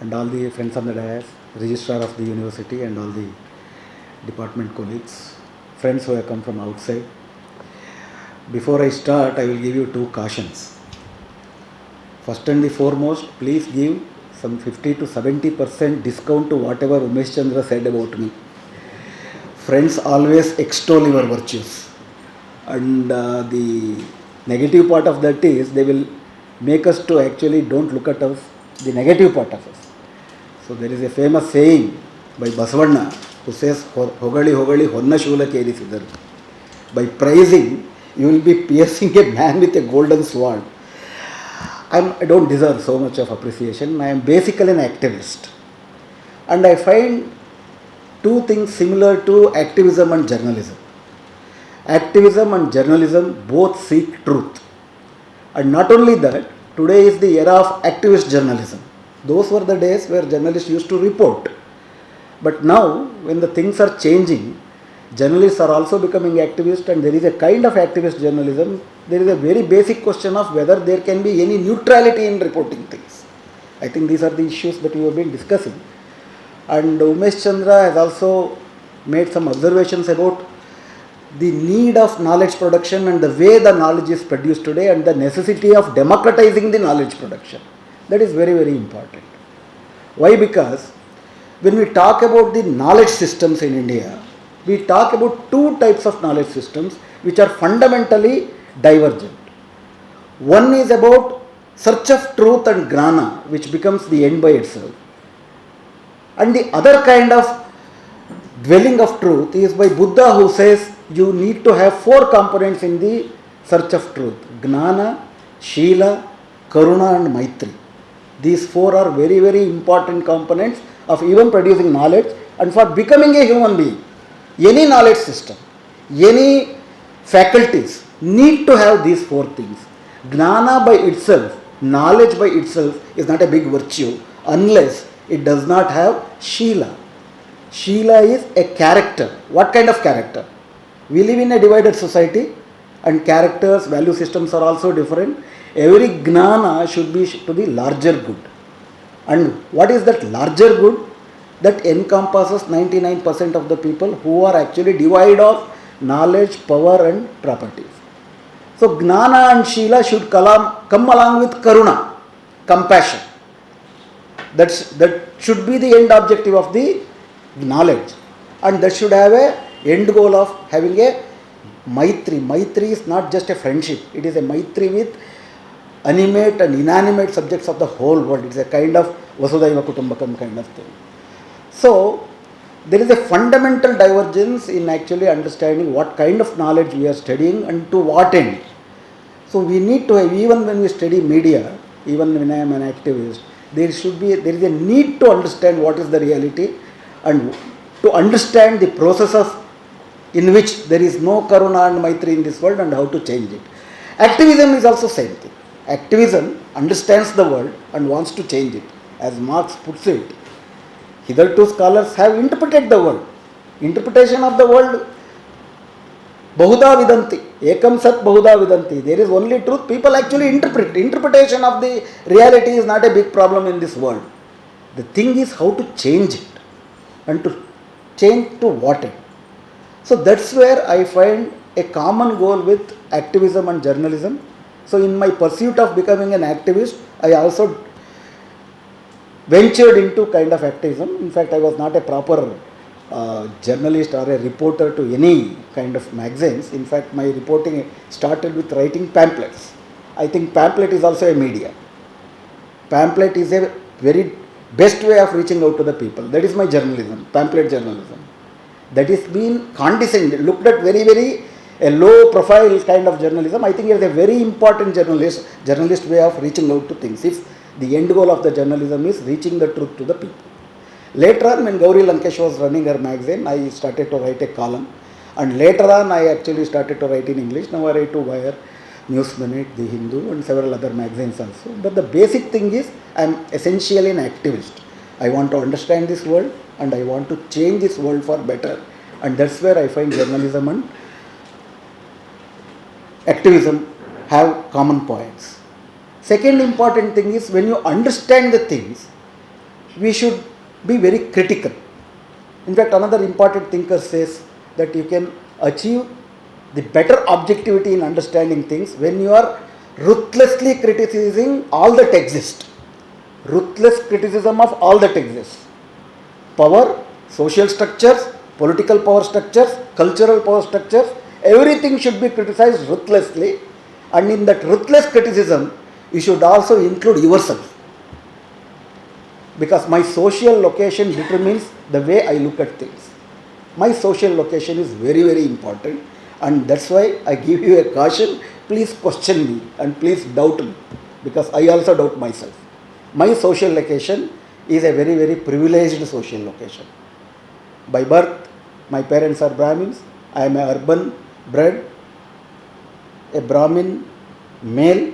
and all the friends on the dais, registrar of the university and all the department colleagues, friends who have come from outside. Before I start, I will give you two cautions. First and the foremost, please give some 50 to 70% discount to whatever Umesh Chandra said about me. Friends always extol your virtues, and the negative part of that is they will make us to actually don't look at us, the negative part of us. So there is a famous saying by Basavanna who says, Hogali Hogali Honna Shula Kerisidaru. By praising, you will be piercing a man with a golden sword. I don't deserve so much of appreciation. I am basically an activist. And I find two things similar to activism and journalism. Activism and journalism both seek truth. And not only that, today is the era of activist journalism. Those were the days where journalists used to report. But now, when the things are changing, journalists are also becoming activists, and there is a kind of activist journalism. There is a very basic question of whether there can be any neutrality in reporting things. I think these are the issues that we have been discussing. And Umesh Chandra has also made some observations about the need of knowledge production and the way the knowledge is produced today and the necessity of democratizing the knowledge production. That is very, very important. Why? Because when we talk about the knowledge systems in India, we talk about two types of knowledge systems which are fundamentally divergent. One is about search of truth and gnana, which becomes the end by itself. And the other kind of dwelling of truth is by Buddha, who says you need to have four components in the search of truth: gnana, shila, karuna and maitri. These four are very, very important components of even producing knowledge and for becoming a human being. Any knowledge system, any faculties need to have these four things. Gnana by itself, knowledge by itself is not a big virtue unless it does not have Shila. Shila is a character. What kind of character? We live in a divided society and characters, value systems are also different. Every Gnana should be to the larger good. And what is that larger good? That encompasses 99% of the people who are actually devoid of knowledge, power and properties. So Gnana and Shila should come along with Karuna, compassion. That should be the end objective of the knowledge, and that should have a end goal of having a Maitri. Maitri is not just a friendship, it is a Maitri with animate and inanimate subjects of the whole world. It's a kind of Vasudhaiva Kutumbakam kind of thing. So, there is a fundamental divergence in actually understanding what kind of knowledge we are studying and to what end. So, we need to have, even when we study media, even when I am an activist, there is a need to understand what is the reality and to understand the process of in which there is no Karuna and Maitri in this world and how to change it. Activism is also same thing. Activism understands the world and wants to change it. As Marx puts it, hitherto scholars have interpreted the world. Interpretation of the world, Bahuda Vidanti, Ekam Sat Bahuda Vidanti. There is only truth. People actually interpret. Interpretation of the reality is not a big problem in this world. The thing is how to change it and to change to what end. So that's where I find a common goal with activism and journalism. So in my pursuit of becoming an activist, I also ventured into kind of activism. In fact, I was not a proper journalist or a reporter to any kind of magazines. In fact, my reporting started with writing pamphlets. I think pamphlet is also a media. Pamphlet is a very best way of reaching out to the people. That is my journalism, pamphlet journalism. That is being condescended, looked at very, very a low profile kind of journalism. I think it is a very important journalist way of reaching out to things. If the end goal of the journalism is reaching the truth to the people. Later on, when Gauri Lankesh was running her magazine, I started to write a column. And later on, I actually started to write in English. Now I write to Wire, News Minute, The Hindu and several other magazines also. But the basic thing is, I am essentially an activist. I want to understand this world and I want to change this world for better. And that's where I find journalism and activism have common points. Second important thing is, when you understand the things, we should be very critical. In fact, another important thinker says that you can achieve the better objectivity in understanding things when you are ruthlessly criticizing all that exists. Ruthless criticism of all that exists. Power, social structures, political power structures, cultural power structures, everything should be criticized ruthlessly, and in that ruthless criticism, you should also include yourself. Because my social location determines the way I look at things. My social location is very, very important, and that's why I give you a caution. Please question me and please doubt me, because I also doubt myself. My social location is a very, very privileged social location. By birth, my parents are Brahmins. I am a urban bred, a Brahmin male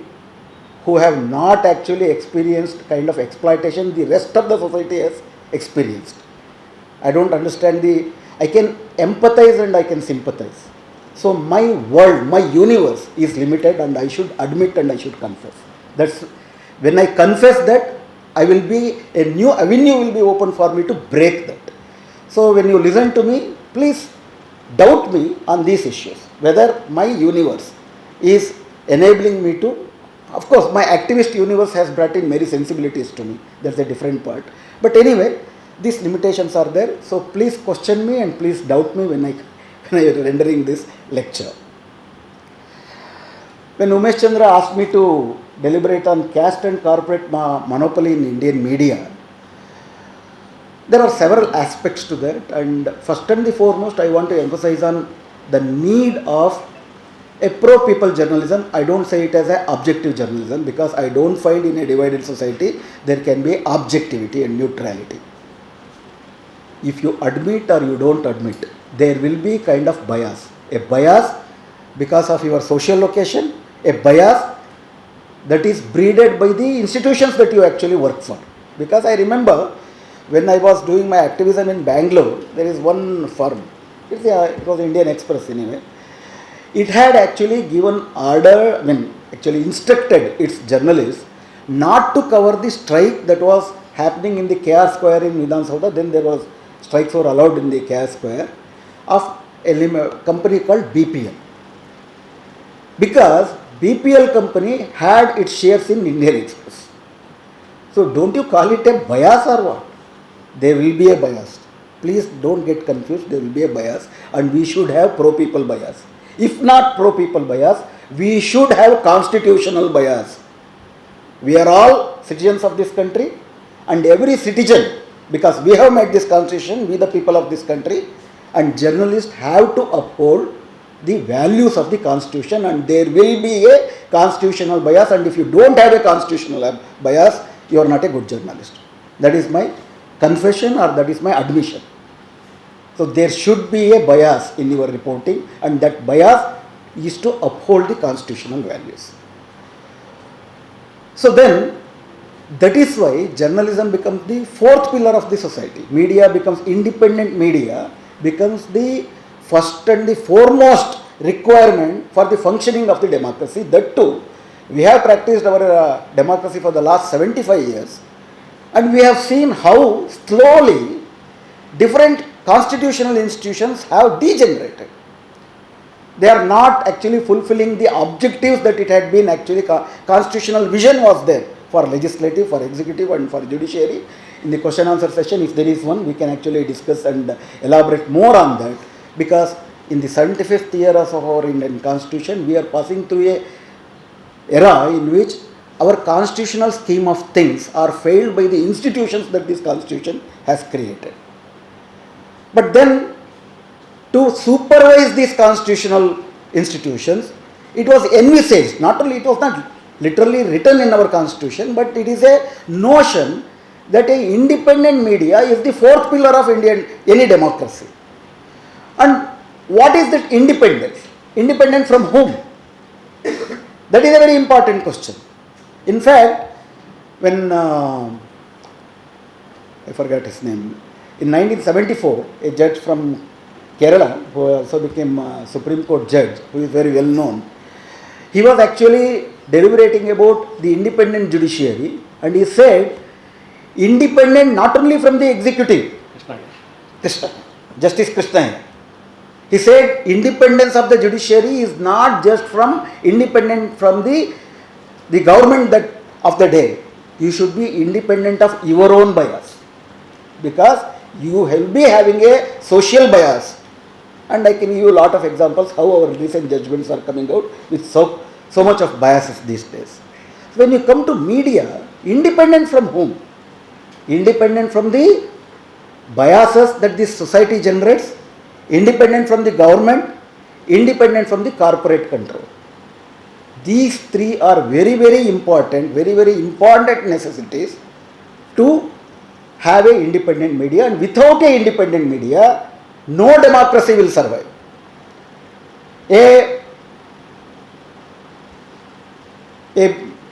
who have not actually experienced kind of exploitation the rest of the society has experienced. I don't understand I can empathize and I can sympathize. So my world, my universe is limited, and I should admit and I should confess. That's when I confess that, a new avenue will be open for me to break that. So when you listen to me, please doubt me on these issues, whether my universe is enabling me to. Of course, my activist universe has brought in many sensibilities to me. That's a different part. But anyway, these limitations are there. So please question me and please doubt me when I am rendering this lecture. When Umesh Chandra asked me to deliberate on caste and corporate monopoly in Indian media, there are several aspects to that, and first and the foremost, I want to emphasize on the need of a pro-people journalism. I don't say it as an objective journalism, because I don't find in a divided society there can be objectivity and neutrality. If you admit or you don't admit, there will be kind of bias. A bias because of your social location, a bias that is breeded by the institutions that you actually work for. Because I remember when I was doing my activism in Bengaluru, there is one firm, it was Indian Express anyway. It had actually given order, instructed its journalists not to cover the strike that was happening in the KR Square in Vidhan Soudha. Then there was strikes were allowed in the KR Square of a company called BPL. Because BPL company had its shares in Indian Express. So don't you call it a bias or what? There will be a bias. Please don't get confused. There will be a bias, and we should have pro-people bias. If not pro-people bias, we should have constitutional bias. We are all citizens of this country, and every citizen, because we have made this constitution, we the people of this country, and journalists have to uphold the values of the constitution, and there will be a constitutional bias, and if you don't have a constitutional bias, you are not a good journalist. That is my confession, or that is my admission. So there should be a bias in your reporting, and that bias is to uphold the constitutional values. So then, that is why journalism becomes the fourth pillar of the society. Media becomes independent media, becomes the first and the foremost requirement for the functioning of the democracy. That too, we have practiced our democracy for the last 75 years, and we have seen how slowly different constitutional institutions have degenerated. They are not actually fulfilling the objectives that it had been actually. Constitutional vision was there for legislative, for executive, and for judiciary. In the question answer session, if there is one, we can actually discuss and elaborate more on that, because in the 75th year of our Indian constitution, we are passing through a era in which our constitutional scheme of things are failed by the institutions that this constitution has created. But then, to supervise these constitutional institutions, it was envisaged, not only it was not literally written in our constitution, but it is a notion that a independent media is the fourth pillar of any democracy. And what is that independence? Independent from whom? That is a very important question. In fact, when I forgot his name, in 1974, a judge from Kerala, who also became a Supreme Court judge, who is very well known, he was actually deliberating about the independent judiciary, and he said, independent not only from the executive, Krishna, Justice Krishna. He said independence of the judiciary is not just from independent from the government that of the day. You should be independent of your own bias, because you will be having a social bias. And I can give you a lot of examples how our recent judgments are coming out with so much of biases these days. So when you come to media, independent from whom? Independent from the biases that this society generates, independent from the government, independent from the corporate control. These three are very, very important necessities to have an independent media, and without an independent media, no democracy will survive. A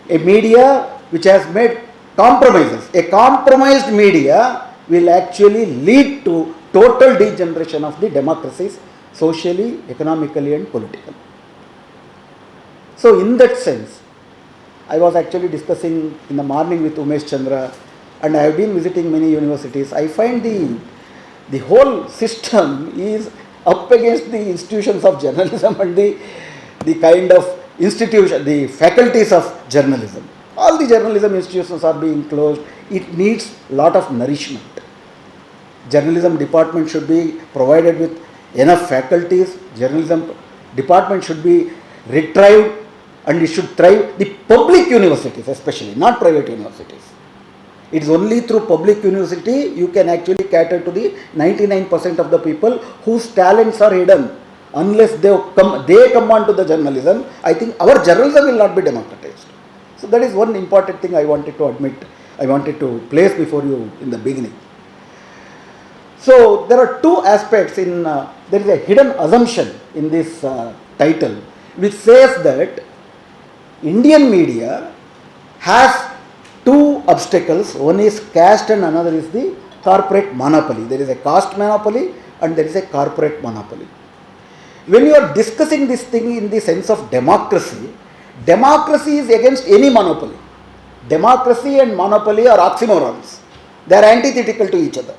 media which has made compromises, a compromised media will actually lead to total degeneration of the democracies, socially, economically and politically. So in that sense, I was actually discussing in the morning with Umesh Chandra, and I have been visiting many universities. I find the whole system is up against the institutions of journalism and the kind of institution, the faculties of journalism. All the journalism institutions are being closed. It needs a lot of nourishment. Journalism department should be provided with enough faculties. Journalism department should be retrieved, and it should thrive. The public universities especially, not private universities. It is only through public university you can actually cater to the 99% of the people whose talents are hidden. Unless they come on to the journalism, I think our journalism will not be democratized. So that is one important thing I wanted to admit, I wanted to place before you in the beginning. So there are two aspects there is a hidden assumption in this title, which says that Indian media has two obstacles. One is caste and another is the corporate monopoly. There is a caste monopoly and there is a corporate monopoly. When you are discussing this thing in the sense of democracy, democracy is against any monopoly. Democracy and monopoly are oxymorons. They are antithetical to each other.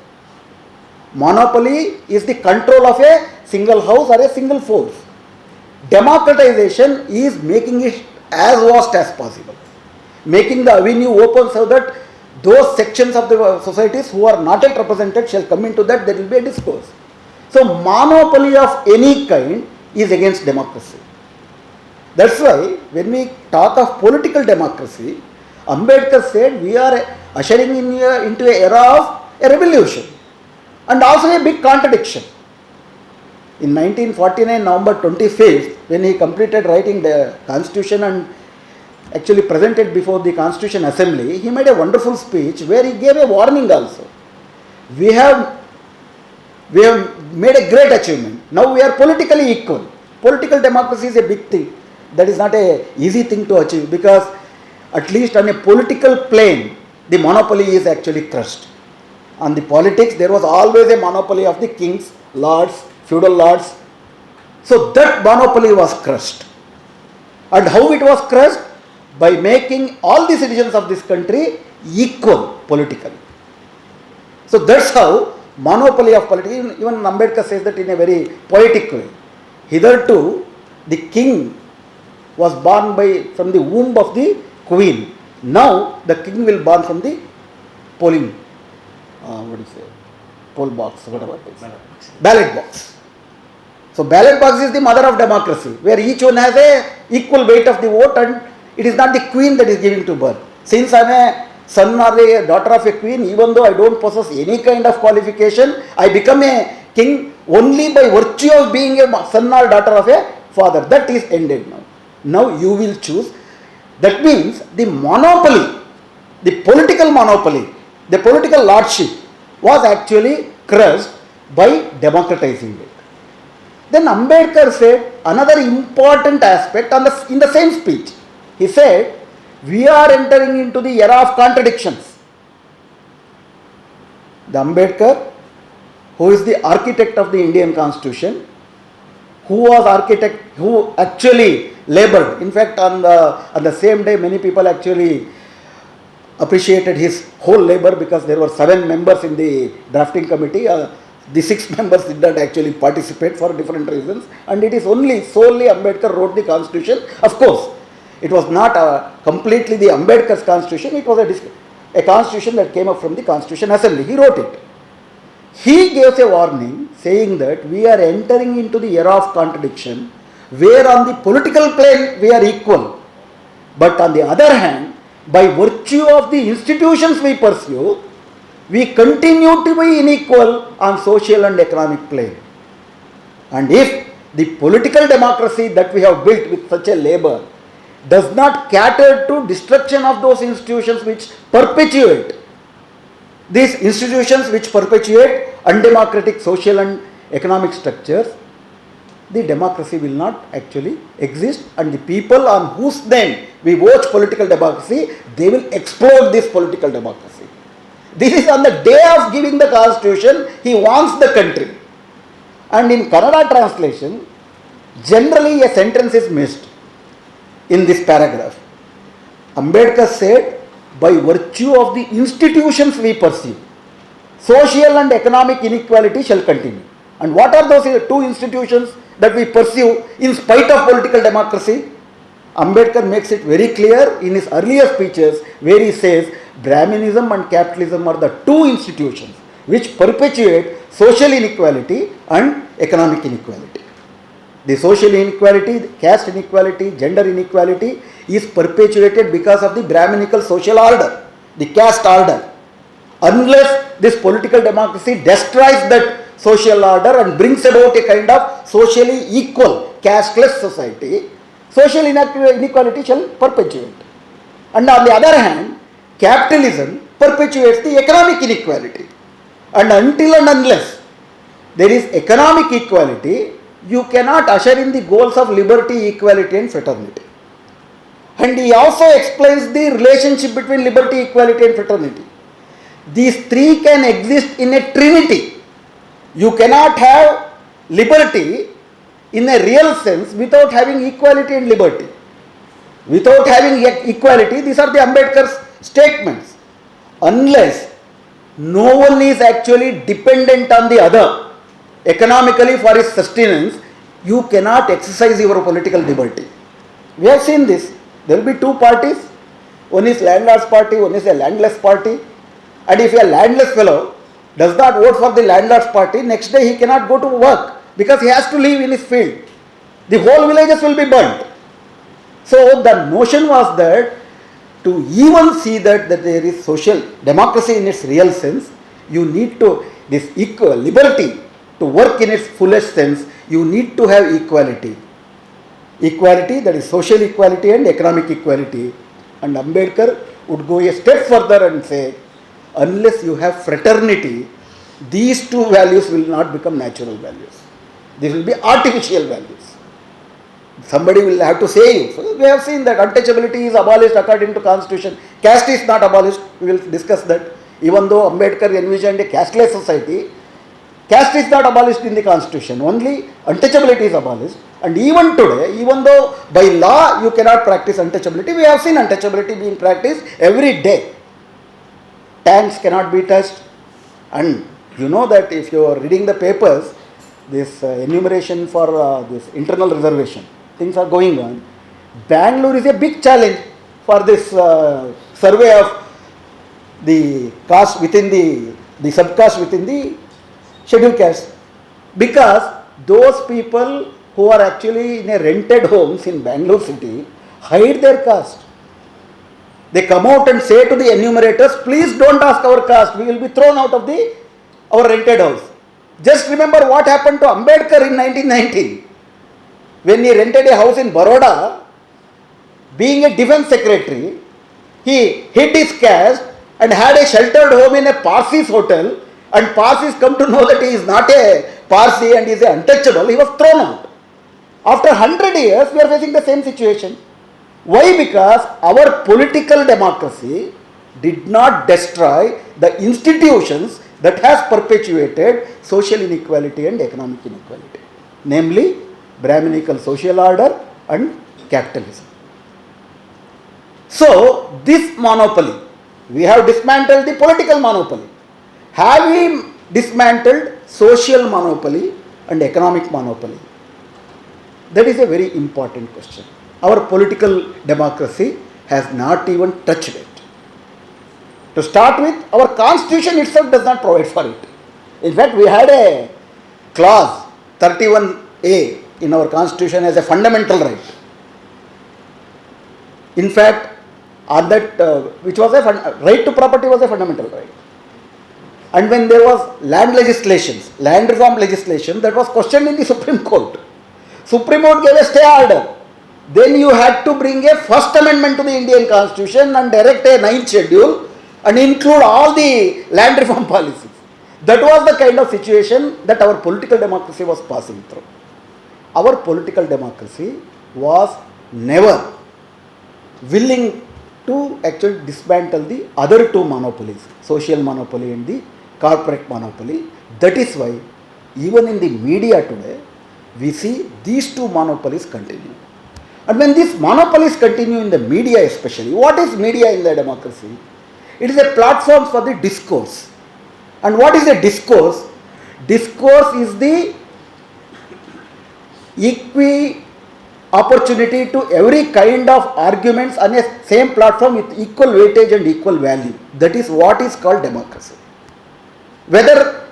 Monopoly is the control of a single house or a single force. Democratization is making it as vast as possible, making the avenue open so that those sections of the societies who are not yet represented shall come into that, there will be a discourse. So monopoly of any kind is against democracy. That's why when we talk of political democracy, Ambedkar said we are ushering into an era of a revolution and also a big contradiction. In 1949, November 25th, when he completed writing the constitution and actually presented before the Constitution Assembly, he made a wonderful speech where he gave a warning also. We have made a great achievement. Now we are politically equal. Political democracy is a big thing. That is not an easy thing to achieve, because at least on a political plane, the monopoly is actually crushed. On the politics, there was always a monopoly of the kings, lords, feudal lords. So that monopoly was crushed. And how it was crushed? By making all the citizens of this country equal politically. So that's how monopoly of politics, even Ambedkar says that in a very poetic way. Hitherto, the king was born from the womb of the queen. Now the king will born from the polling, poll box, whatever it is. Ballot box. So ballot box is the mother of democracy, where each one has a equal weight of the vote, and it is not the queen that is giving to birth. Since I am a son or a daughter of a queen, even though I don't possess any kind of qualification, I become a king only by virtue of being a son or daughter of a father. That is ended now. Now you will choose. That means the monopoly, the political monopoly, the political lordship was actually crushed by democratizing it. Then Ambedkar said another important aspect in the same speech. He said, we are entering into the era of contradictions. The Ambedkar, who is the architect of the Indian Constitution, who actually labored. In fact, on the same day, many people actually appreciated his whole labor because there were 7 members in the drafting committee. The 6 members did not actually participate for different reasons, and it is only solely Ambedkar wrote the constitution. Of course, it was not completely the Ambedkar's constitution, it was a constitution that came up from the Constitution Assembly. He wrote it. He gave a warning saying that we are entering into the era of contradiction, where on the political plane we are equal, but on the other hand, by virtue of the institutions we pursue, we continue to be unequal on social and economic plane. And if the political democracy that we have built with such a labor does not cater to destruction of those institutions which perpetuate, these institutions which perpetuate undemocratic social and economic structures, the democracy will not actually exist, and the people on whose name we watch political democracy, they will explode this political democracy. This is on the day of giving the constitution, he wants the country. And in Kannada translation, generally a sentence is missed in this paragraph. Ambedkar said, by virtue of the institutions we pursue, social and economic inequality shall continue. And what are those 2 institutions that we pursue in spite of political democracy? Ambedkar makes it very clear in his earlier speeches, where he says Brahminism and capitalism are the 2 institutions which perpetuate social inequality and economic inequality. The social inequality, the caste inequality, gender inequality is perpetuated because of the Brahminical social order, the caste order. Unless this political democracy destroys that social order and brings about a kind of socially equal, casteless society, social inequality shall perpetuate. And on the other hand, capitalism perpetuates the economic inequality. And until and unless there is economic equality, you cannot usher in the goals of liberty, equality and fraternity. And he also explains the relationship between liberty, equality and fraternity. These 3 can exist in a trinity. You cannot have liberty in a real sense without having equality and liberty. Without having equality, these are the Ambedkar's statements. Unless no one is actually dependent on the other economically for his sustenance, you cannot exercise your political liberty. We have seen this. There will be 2 parties. One is landlord's party, one is a landless party. And if a landless fellow does not vote for the landlord's party, next day he cannot go to work because he has to live in his field. The whole villages will be burnt. So the notion was that to even see that there is social democracy in its real sense, you need to, this equal liberty to work in its fullest sense, you need to have equality. Equality, that is social equality and economic equality. And Ambedkar would go a step further and say, unless you have fraternity, these 2 values will not become natural values. These will be artificial values. Somebody will have to say you. So we have seen that untouchability is abolished according to constitution. Caste is not abolished. We will discuss that. Even though Ambedkar envisioned a casteless society, caste is not abolished in the constitution. Only untouchability is abolished. And even today, even though by law you cannot practice untouchability, we have seen untouchability being practiced every day. Tanks cannot be touched. And you know that if you are reading the papers, this enumeration for this internal reservation, things are going on. Bengaluru is a big challenge for this survey of the caste within the sub-caste within the scheduled caste, because those people who are actually in a rented homes in Bengaluru city hide their caste. They come out and say to the enumerators, please don't ask our caste, we will be thrown out of our rented house. Just remember what happened to Ambedkar in 1919. When he rented a house in Baroda, being a defense secretary, he hid his caste and had a sheltered home in a Parsi's hotel, and Parsis come to know that he is not a Parsi and he is untouchable, he was thrown out. After 100 years, we are facing the same situation. Why? Because our political democracy did not destroy the institutions that has perpetuated social inequality and economic inequality, namely Brahminical social order and capitalism. So this monopoly We have dismantled the political monopoly. Have we dismantled social monopoly and economic monopoly? That is a very important question. Our political democracy has not even touched it. To start with, our constitution itself does not provide for it. In fact, we had a clause 31A in our constitution as a fundamental right. In fact, on that, which was a right to property was a fundamental right. And when there was land reform legislation, that was questioned in the Supreme Court. Supreme Court gave a stay order. Then you had to bring a first amendment to the Indian Constitution and direct a 9th schedule and include all the land reform policies. That was the kind of situation that our political democracy was passing through. Our political democracy was never willing to actually dismantle the other two monopolies, social monopoly and the corporate monopoly. That is why even in the media today, we see these two monopolies continue. And when these monopolies continue in the media especially, what is media in the democracy? It is a platform for the discourse. And what is a discourse? Discourse is the opportunity to every kind of arguments on a same platform with equal weightage and equal value. That is what is called democracy. Whether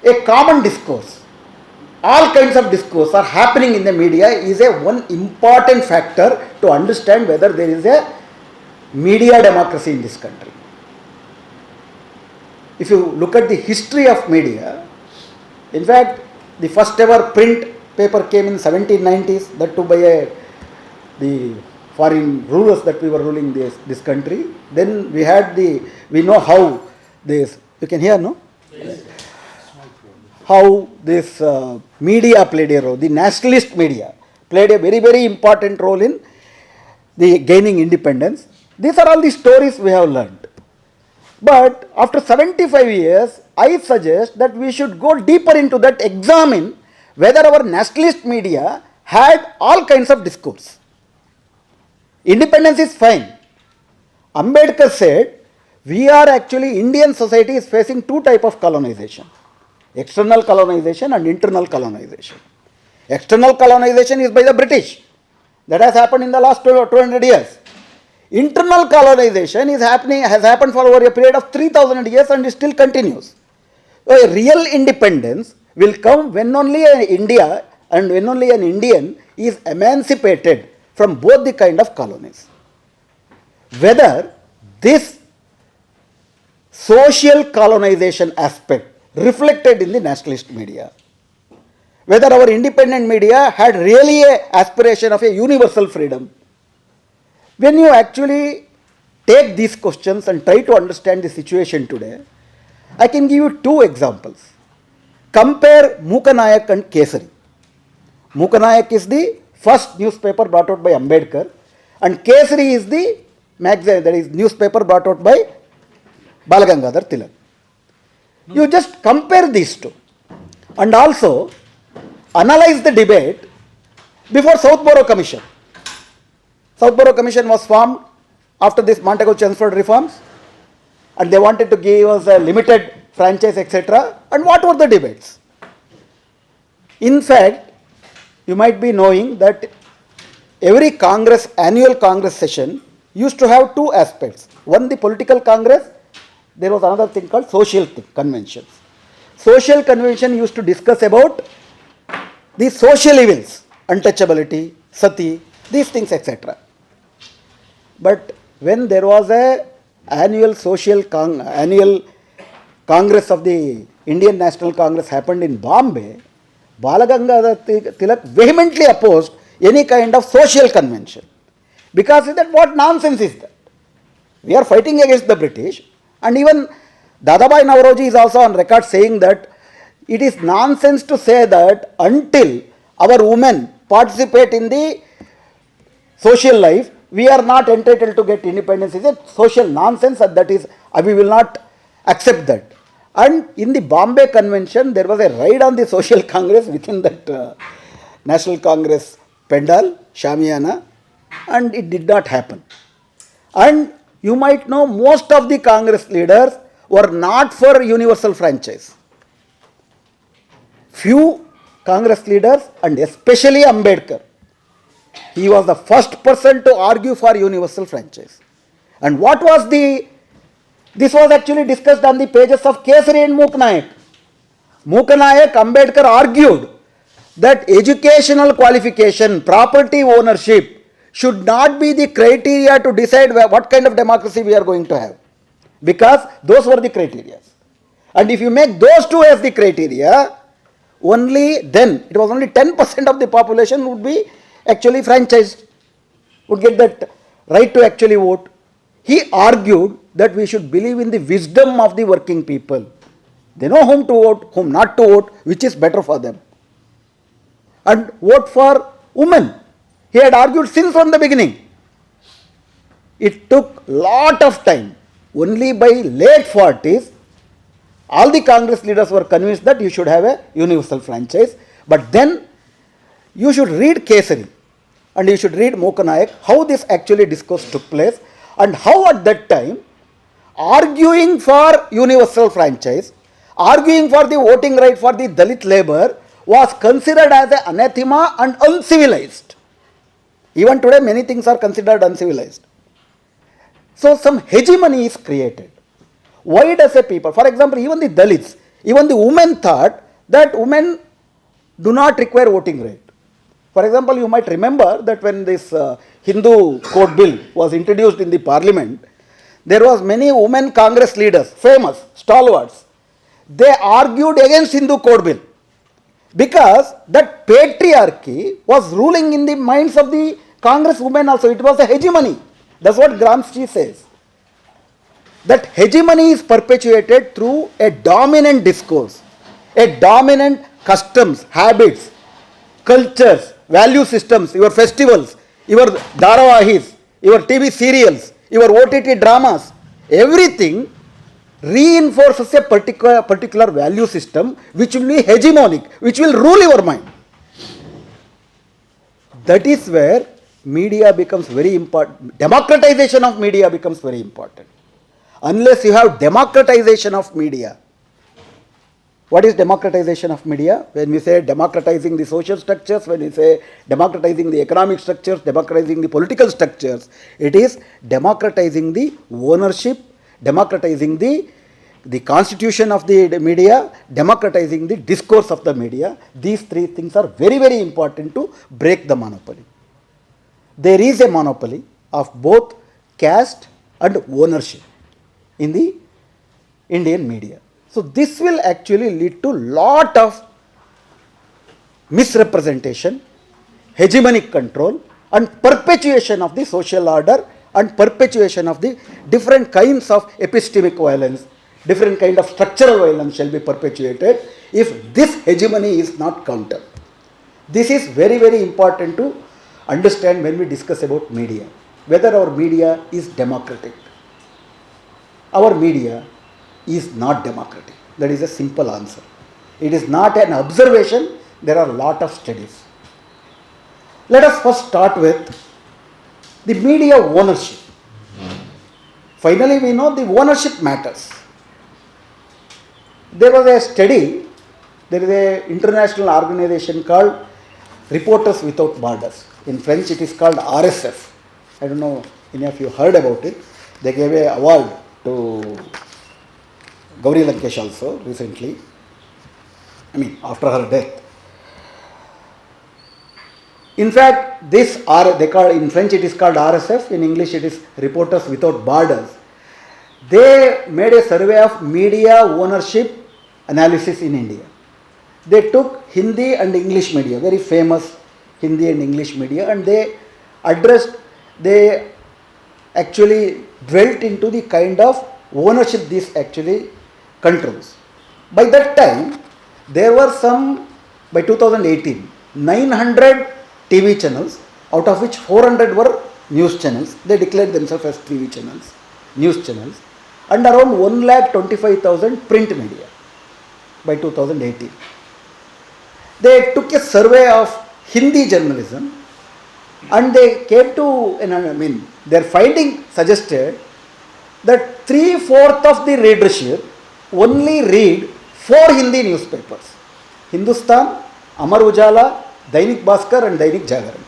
a common discourse, all kinds of discourse are happening in the media is a one important factor to understand whether there is a media democracy in this country. If you look at the history of media, in fact, the first ever print paper came in 1790s, that too by the foreign rulers that we were ruling this country. Then we know how this, you can hear, no? Yes. How this media played a role, the nationalist media played a very, very important role in the gaining independence. These are all the stories we have learned. But after 75 years, I suggest that we should go deeper into that, examine whether our nationalist media had all kinds of discourse. Independence is fine. Ambedkar said, we are actually, Indian society is facing two types of colonization. External colonization and internal colonization. External colonization is by the British. That has happened in the last 200 years. Internal colonization has happened for over a period of 3,000 years and it still continues. So a real independence will come when only India and when only an Indian is emancipated from both the kind of colonies. Whether this social colonization aspect reflected in the nationalist media, whether our independent media had really an aspiration of a universal freedom. When you actually take these questions and try to understand the situation today, I can give you two examples. Compare Mukanayak and Kesari. Mukanayak is the first newspaper brought out by Ambedkar and Kesari is the magazine, that is newspaper brought out by Balagangadhar Tilak. You just compare these two and also analyze the debate before Southborough Commission. Southborough Commission was formed after this Montagu-Chelmsford reforms and they wanted to give us a limited franchise, etc. And what were the debates? In fact, you might be knowing that every Congress, annual Congress session used to have two aspects. One, the political Congress. There was another thing called social conventions. Social convention used to discuss about the social evils, untouchability, sati, these things, etc. But when there was a annual Congress of the Indian National Congress happened in Bombay, Balagangadhar Tilak vehemently opposed any kind of social convention. Because he said, what nonsense is that? We are fighting against the British. And even Dadabhai Naoroji is also on record saying that it is nonsense to say that until our women participate in the social life, we are not entitled to get independence. It's a social nonsense and that is, we will not accept that. And in the Bombay Convention, there was a raid on the Social Congress within that National Congress Pendal, Shamiana, and it did not happen. And You might know most of the Congress leaders were not for universal franchise. Few Congress leaders, and especially Ambedkar, he was the first person to argue for universal franchise. And what was this was actually discussed on the pages of Kesari and Muknaik. Muknaik, Ambedkar argued that educational qualification, property ownership should not be the criteria to decide what kind of democracy we are going to have. Because those were the criteria. And if you make those two as the criteria, only then, it was only 10% of the population would be actually franchised, would get that right to actually vote. He argued that we should believe in the wisdom of the working people. They know whom to vote, whom not to vote, which is better for them. And vote for women. He had argued since from the beginning. It took lot of time. Only by late 40s, all the Congress leaders were convinced that you should have a universal franchise. But then you should read Kesari and you should read Muknaik, how this actually discourse took place and how at that time arguing for universal franchise, arguing for the voting right for the Dalit labor was considered as an anathema and uncivilized. Even today many things are considered uncivilized. So some hegemony is created. Why does a people, for example, even the Dalits, even the women thought that women do not require voting right. For example, you might remember that when this Hindu code bill was introduced in the parliament, there was many women Congress leaders, famous, stalwarts. They argued against Hindu code bill because that patriarchy was ruling in the minds of the Congress women also. It was a hegemony. That's what Gramsci says. That hegemony is perpetuated through a dominant discourse, a dominant customs, habits, cultures, value systems, your festivals, your dharavahis, your TV serials, your OTT dramas, everything reinforces a particular value system which will be hegemonic, which will rule your mind. That is where media becomes very important. Democratization of media becomes very important. Unless you have democratization of media. What is democratization of media? When we say democratizing the social structures, when we say democratizing the economic structures, democratizing the political structures, it is democratizing the ownership, democratizing the constitution of the media, democratizing the discourse of the media. These three things are very, very important to break the monopoly. There is a monopoly of both caste and ownership in the Indian media. So this will actually lead to lot of misrepresentation, hegemonic control and perpetuation of the social order and perpetuation of the different kinds of epistemic violence, different kind of structural violence shall be perpetuated if this hegemony is not countered. This is very, very important to understand when we discuss about media, whether our media is democratic. Our media is not democratic. That is a simple answer. It is not an observation. There are a lot of studies. Let us first start with the media ownership. Finally, we know the ownership matters. There was a study, there is an international organization called Reporters Without Borders. In French, it is called RSF. I don't know, any of you heard about it. They gave an award to Gauri Lankesh also recently. After her death. In fact, they call in French it is called RSF. In English, it is Reporters Without Borders. They made a survey of media ownership analysis in India. They took Hindi and English media, very famous Hindi and English media, and they actually dwelt into the kind of ownership this actually controls. By that time, there were by 2018, 900 TV channels, out of which 400 were news channels. They declared themselves as TV channels, news channels, and around 1,25,000 print media by 2018. They took a survey of Hindi journalism and they came to, their finding suggested that 3/4 of the readership only read 4 Hindi newspapers: Hindustan, Amar Ujala, Dainik Bhaskar and Dainik Jagaran.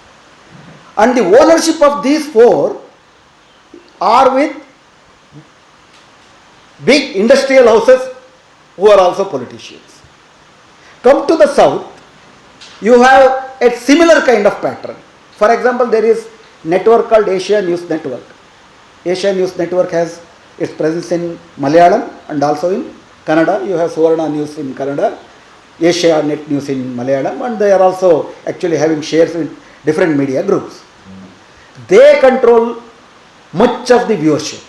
And the ownership of these 4 are with big industrial houses who are also politicians. Come to the south, you have a similar kind of pattern. For example, there is network called Asia News Network. Asia News Network has its presence in Malayalam and also in Kannada. You have Suvarna News in Kannada, Asia Net News in Malayalam, and they are also actually having shares in different media groups. They control much of the viewership.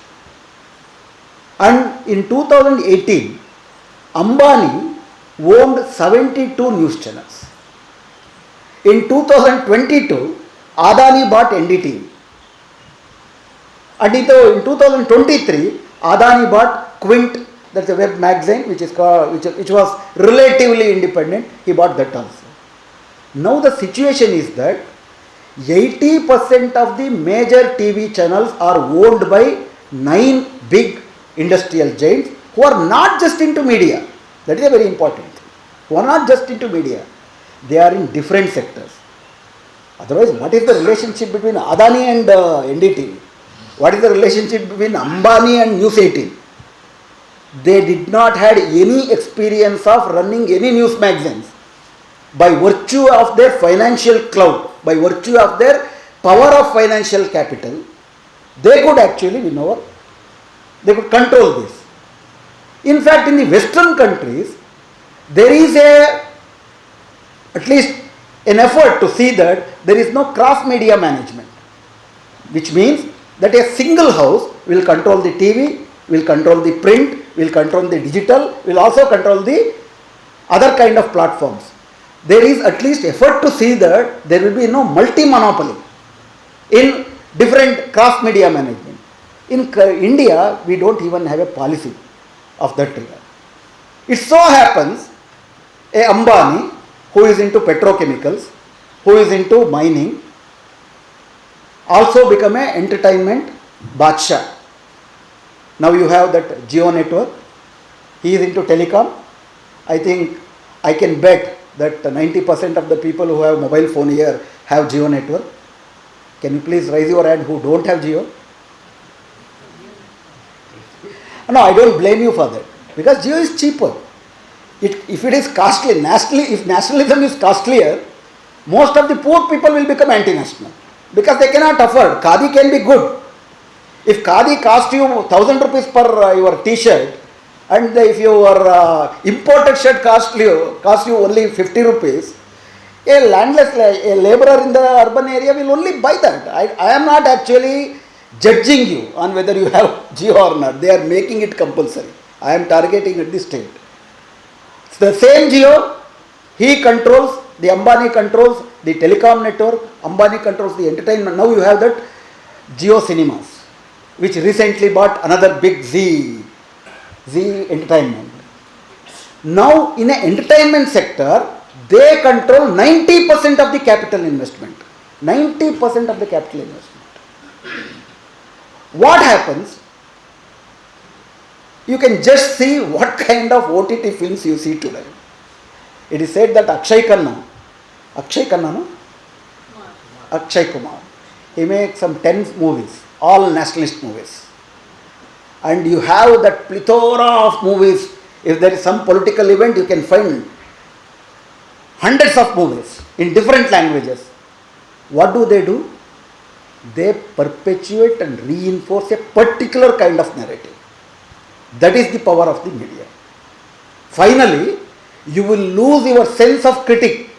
And in 2018, Ambani owned 72 news channels. In 2022, Adani bought NDTV. And in 2023, Adani bought Quint, that's a web magazine which was relatively independent. He bought that also. Now the situation is that 80% of the major TV channels are owned by 9 big industrial giants who are not just into media. That is a very important thing. Who are not just into media. They are in different sectors. Otherwise, what is the relationship between Adani and NDTV? What is the relationship between Ambani and News 18? They did not have any experience of running any news magazines. By virtue of their financial clout, by virtue of their power of financial capital, they could actually win over, they could control this. In fact, in the Western countries, there is at least an effort to see that there is no cross-media management, which means that a single house will control the TV, will control the print, will control the digital, will also control the other kind of platforms. There is at least effort to see that there will be no multi-monopoly in different cross-media management. In India, we don't even have a policy of that regard. It so happens a Ambani who is into petrochemicals, who is into mining, also become an entertainment Badshah. Now you have that Jio network. He is into telecom. I think I can bet that 90% of the people who have mobile phone here have Jio network. Can you please raise your hand who don't have Jio? No, I don't blame you for that, because Jio is cheaper. If it is costly, if nationalism is costlier, most of the poor people will become anti-national because they cannot afford. Khadi can be good. If Khadi cost you 1,000 rupees per your t-shirt, and if your imported shirt cost you only 50 rupees, a landless, a laborer in the urban area will only buy that. I am not actually judging you on whether you have Jio or not. They are making it compulsory. I am targeting at the state. It's the same Jio. He controls, the Ambani controls the telecom network, Ambani controls the entertainment. Now you have that Jio Cinemas, which recently bought another big Z Entertainment. Now in an entertainment sector, they control 90% of the capital investment. 90% of the capital investment. What happens? You can just see what kind of OTT films you see today. It is said that Akshay Kumar, he makes some 10 movies, all nationalist movies. And you have that plethora of movies. If there is some political event, you can find hundreds of movies in different languages. What do? They perpetuate and reinforce a particular kind of narrative. That is the power of the media. Finally, you will lose your sense of critique.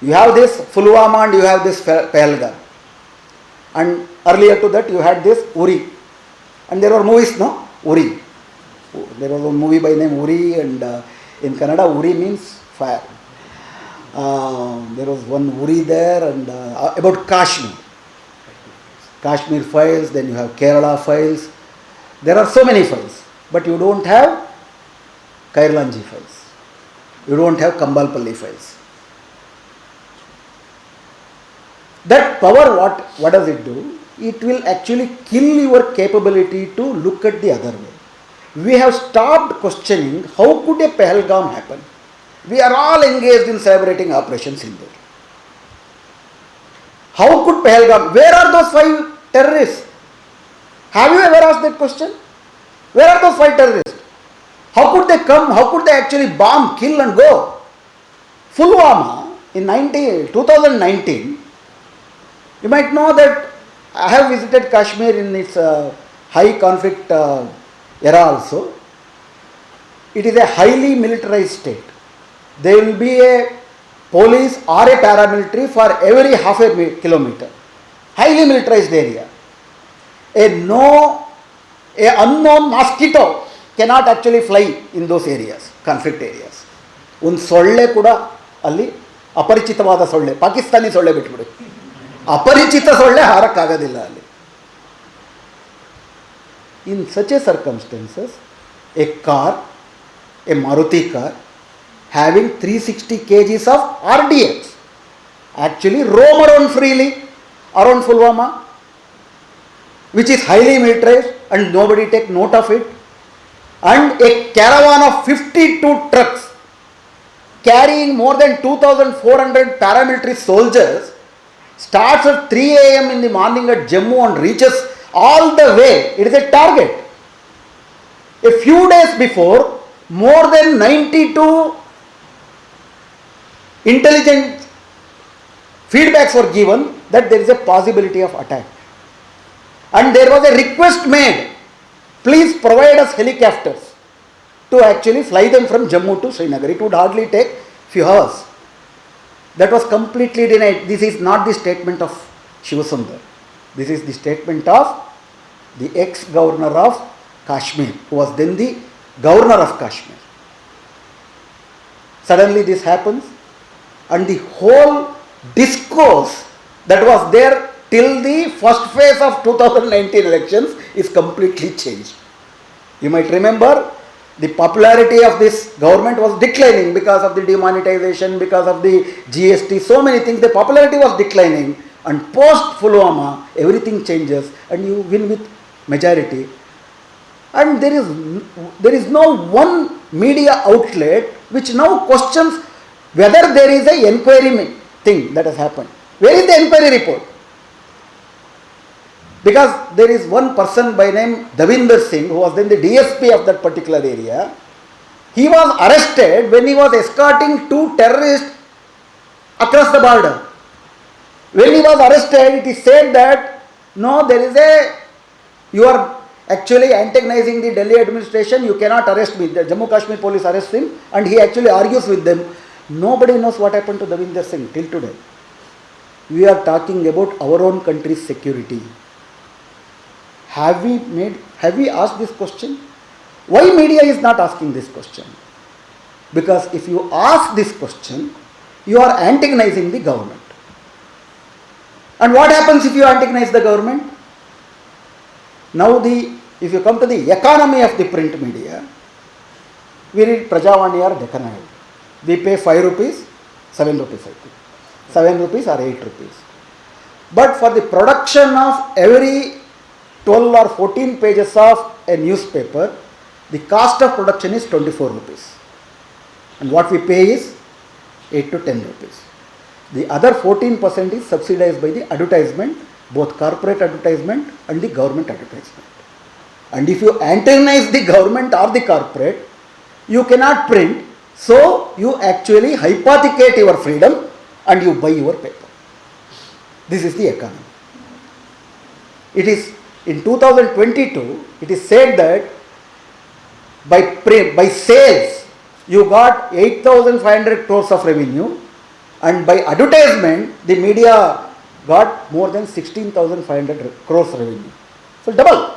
You have this Pulwama and you have this Pahalgam. And earlier to that you had this Uri. And there were movies, no? Uri. There was a movie by name Uri, and in Kannada Uri means fire. There was one Uri there, and about Kashmir. Kashmir files, then you have Kerala files. There are so many files, but you don't have Kailakanji files. You don't have Kambalpalli files. That power, what does it do? it will actually kill your capability to look at the other way. We have stopped questioning how could a Pahalgam happen. We are all engaged in celebrating Operation Sindoor. How could Pahalgam, where are those 5 terrorists? Have you ever asked that question? Where are those 5 terrorists? How could they come? How could they actually bomb, kill and go? Pulwama in 2019, you might know that I have visited Kashmir in its high conflict era also. It is a highly militarized state. There will be a police or a paramilitary for every half a kilometer. Highly militarized area. A unknown mosquito cannot actually fly in those areas, conflict areas. Un solle kuda alli aparichitavada solle, Pakistani solle bitbidu. Aparichita solle harakkagadilla alli. In such a circumstances, a car, a Maruti car, having 360 kgs of RDX, actually roam around freely around Pulwama, which is highly militarized and nobody take note of it, and a caravan of 52 trucks carrying more than 2,400 paramilitary soldiers starts at 3 a.m. in the morning at Jammu and reaches all the way. It is a target. A few days before, more than 92 intelligent feedbacks were given that there is a possibility of attack. And there was a request made, please provide us helicopters to actually fly them from Jammu to Srinagar. It would hardly take few hours. That was completely denied. This is not the statement of Shivasundar. This is the statement of the ex-governor of Kashmir, who was then the governor of Kashmir. Suddenly this happens, and the whole discourse that was there till the first phase of 2019 elections is completely changed. You might remember the popularity of this government was declining because of the demonetization, because of the GST, so many things. The popularity was declining, and post Pulwama everything changes and you win with majority. And there is no one media outlet which now questions whether there is a inquiry thing that has happened. Where is the inquiry report? Because there is one person by name Davinder Singh, who was then the DSP of that particular area. He was arrested when he was escorting 2 terrorists across the border. When he was arrested, it is said that no, you are actually antagonizing the Delhi administration, you cannot arrest me. The Jammu Kashmir police arrest him and he actually argues with them. Nobody knows what happened to Davinder Singh till today. We are talking about our own country's security. Have we asked this question? Why media is not asking this question? Because if you ask this question, you are antagonizing the government. And what happens if you antagonize the government? Now if you come to the economy of the print media, we read Prajavani or Deccan Herald. We pay 5 rupees, 7 rupees I think. 7 rupees or 8 rupees. But for the production of every 12 or 14 pages of a newspaper, the cost of production is 24 rupees. And what we pay is 8 to 10 rupees. The other 14% is subsidized by the advertisement, both corporate advertisement and the government advertisement. And if you antagonize the government or the corporate, you cannot print, so you actually hypothecate your freedom and you buy your paper. This is the economy. It is in 2022, it is said that by sales, you got 8,500 crores of revenue, and by advertisement, the media got more than 16,500 crores revenue. So double.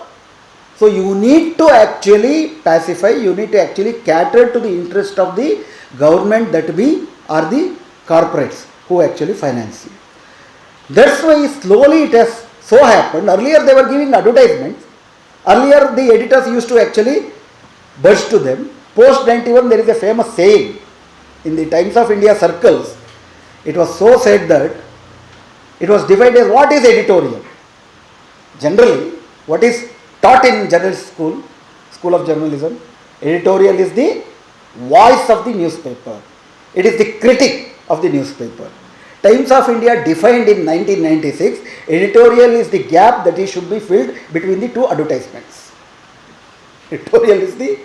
So you need to actually pacify, you need to actually cater to the interest of the government that we are the corporates who actually finance you. That's why slowly it has so happened. Earlier they were giving advertisements. Earlier the editors used to actually budge to them. Post 91 there is a famous saying in the Times of India circles. It was so said that it was divided as what is editorial. Generally, what is taught in school of journalism, editorial is the voice of the newspaper. It is the critic of the newspaper. Times of India defined in 1996, editorial is the gap that should be filled between the two advertisements. Editorial is the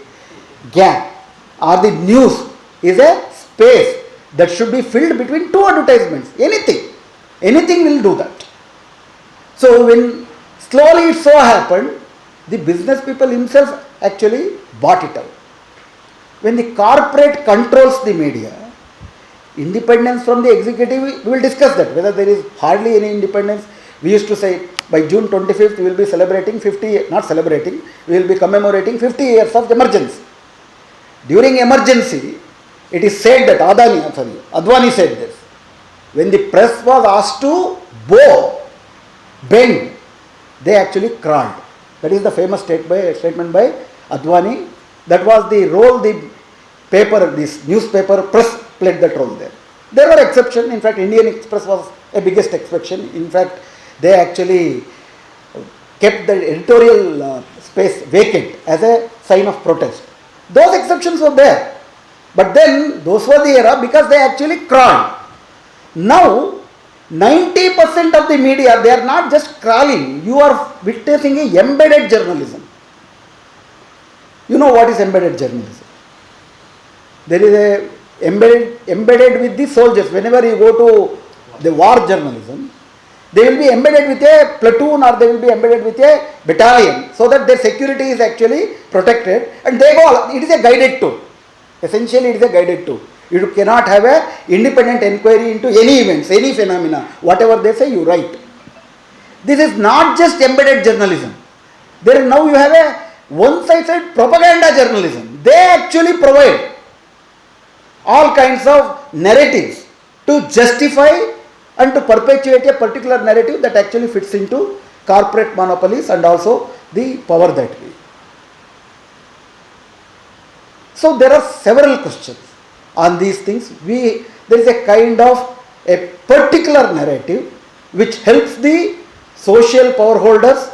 gap, or the news is a space that should be filled between two advertisements. Anything will do that. So when slowly it so happened, the business people himself actually bought it out. When the corporate controls the media, independence from the executive, we will discuss that, whether there is hardly any independence. We used to say by June 25th we will be celebrating we will be commemorating 50 years of emergency. During emergency, it is said that Advani said this. When the press was asked to bend, they actually crawled. That is the famous statement by Advani. That was the role this newspaper press played that role there. There were exceptions. In fact, Indian Express was a biggest exception. In fact, they actually kept the editorial space vacant as a sign of protest. Those exceptions were there. But then, those were the era because they actually crawled. Now, 90% of the media, they are not just crawling. You are witnessing a embedded journalism. You know what is embedded journalism? There is a embedded with the soldiers. Whenever you go to the war journalism, they will be embedded with a platoon or they will be embedded with a battalion so that their security is actually protected and they go. It is a guided tour. Essentially, it is a guided tour. You cannot have an independent inquiry into any events, any phenomena. Whatever they say, you write. This is not just embedded journalism. Now you have a one-sided propaganda journalism. They actually provide all kinds of narratives to justify and to perpetuate a particular narrative that actually fits into corporate monopolies and also the power that way. So there are several questions on these things. There is a kind of a particular narrative which helps the social power holders,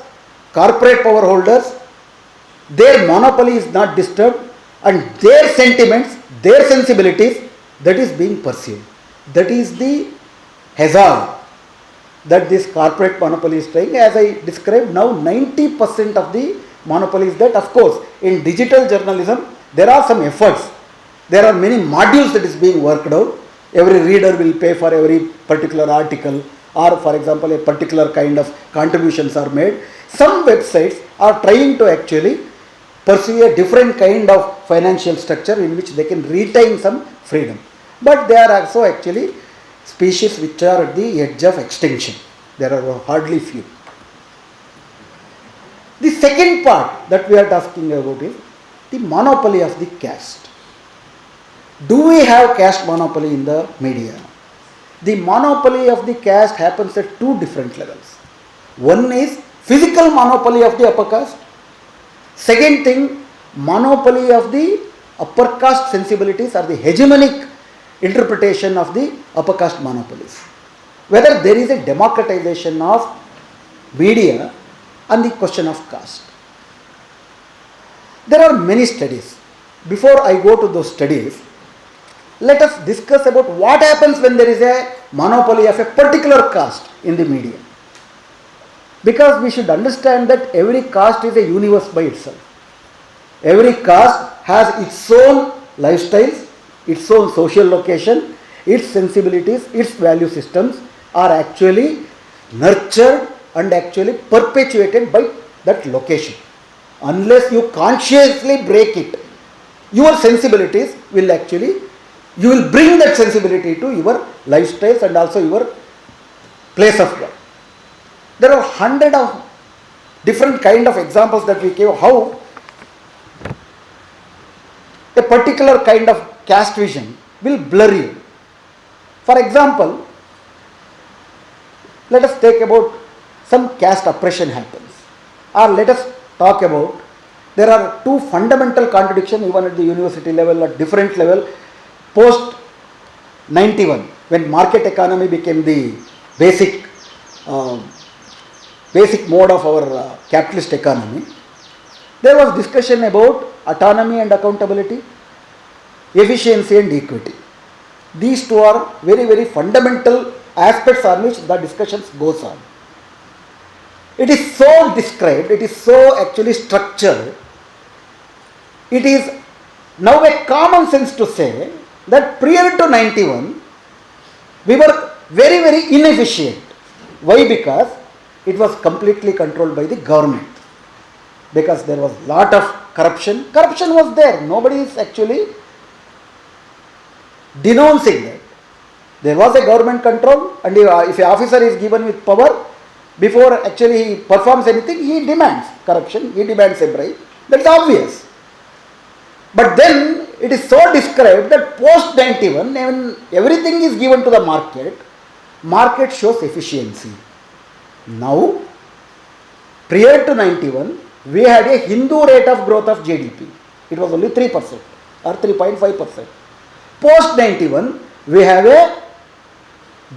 corporate power holders, their monopoly is not disturbed and their sentiments, their sensibilities, that is being pursued. That is the hazard that this corporate monopoly is trying. As I described, now 90% of the monopoly is that. Of course, in digital journalism, there are some efforts. There are many modules that is being worked out. Every reader will pay for every particular article, or for example, a particular kind of contributions are made. Some websites are trying to actually pursue a different kind of financial structure in which they can retain some freedom. But there are also actually species which are at the edge of extinction. There are hardly few. The second part that we are talking about is the monopoly of the caste. Do we have caste monopoly in the media? The monopoly of the caste happens at two different levels. One is physical monopoly of the upper caste. Second thing, monopoly of the upper caste sensibilities or the hegemonic interpretation of the upper caste monopolies. Whether there is a democratization of media on the question of caste. There are many studies. Before I go to those studies, let us discuss about what happens when there is a monopoly of a particular caste in the media. Because we should understand that every caste is a universe by itself. Every caste has its own lifestyles, its own social location, its sensibilities, its value systems are actually nurtured and actually perpetuated by that location. Unless you consciously break it, your sensibilities will actually, you will bring that sensibility to your lifestyles and also your place of work. There are hundred of different kind of examples that we give how a particular kind of caste vision will blur you. For example, let us take about some caste oppression happens, or let us talk about there are two fundamental contradictions even at the university level, at different level, post 91 when market economy became the basic basic mode of our capitalist economy, there was discussion about autonomy and accountability, efficiency and equity. These two are very, very fundamental aspects on which the discussions goes on. It is so described, it is so actually structured. It is now a common sense to say that prior to 91, we were very, very inefficient. Why? Because it was completely controlled by the government. Because there was lot of corruption. Corruption was there. Nobody is actually denouncing that. There was a government control, and if an officer is given with power, before actually he performs anything, he demands corruption, he demands a bribe. That's obvious. But then it is so described that post 91, when everything is given to the market shows efficiency. Now, prior to 91, we had a Hindu rate of growth of GDP. It was only 3% or 3.5%. Post 91, we have a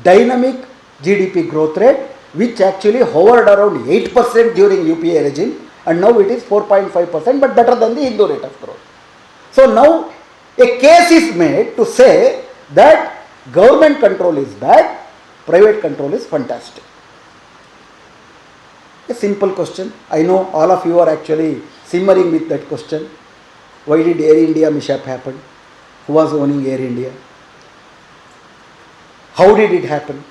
dynamic GDP growth rate which actually hovered around 8% during UPA regime, and now it is 4.5%, but better than the Hindu rate of growth. So now a case is made to say that government control is bad, private control is fantastic. A simple question. I know all of you are actually simmering with that question. Why did Air India mishap happen? Who was owning Air India? How did it happen?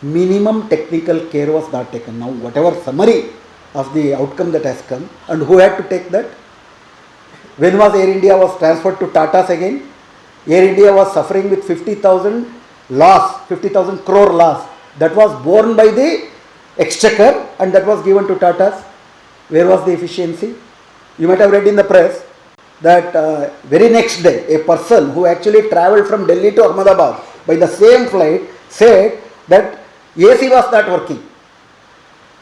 Minimum technical care was not taken. Now whatever summary of the outcome that has come, and who had to take that? When was Air India was transferred to Tata's again? Air India was suffering with 50,000 loss, 50,000 crore loss. That was borne by the exchequer and that was given to Tata's. Where was the efficiency? You might have read in the press that very next day, a person who actually travelled from Delhi to Ahmedabad by the same flight said that AC was not working.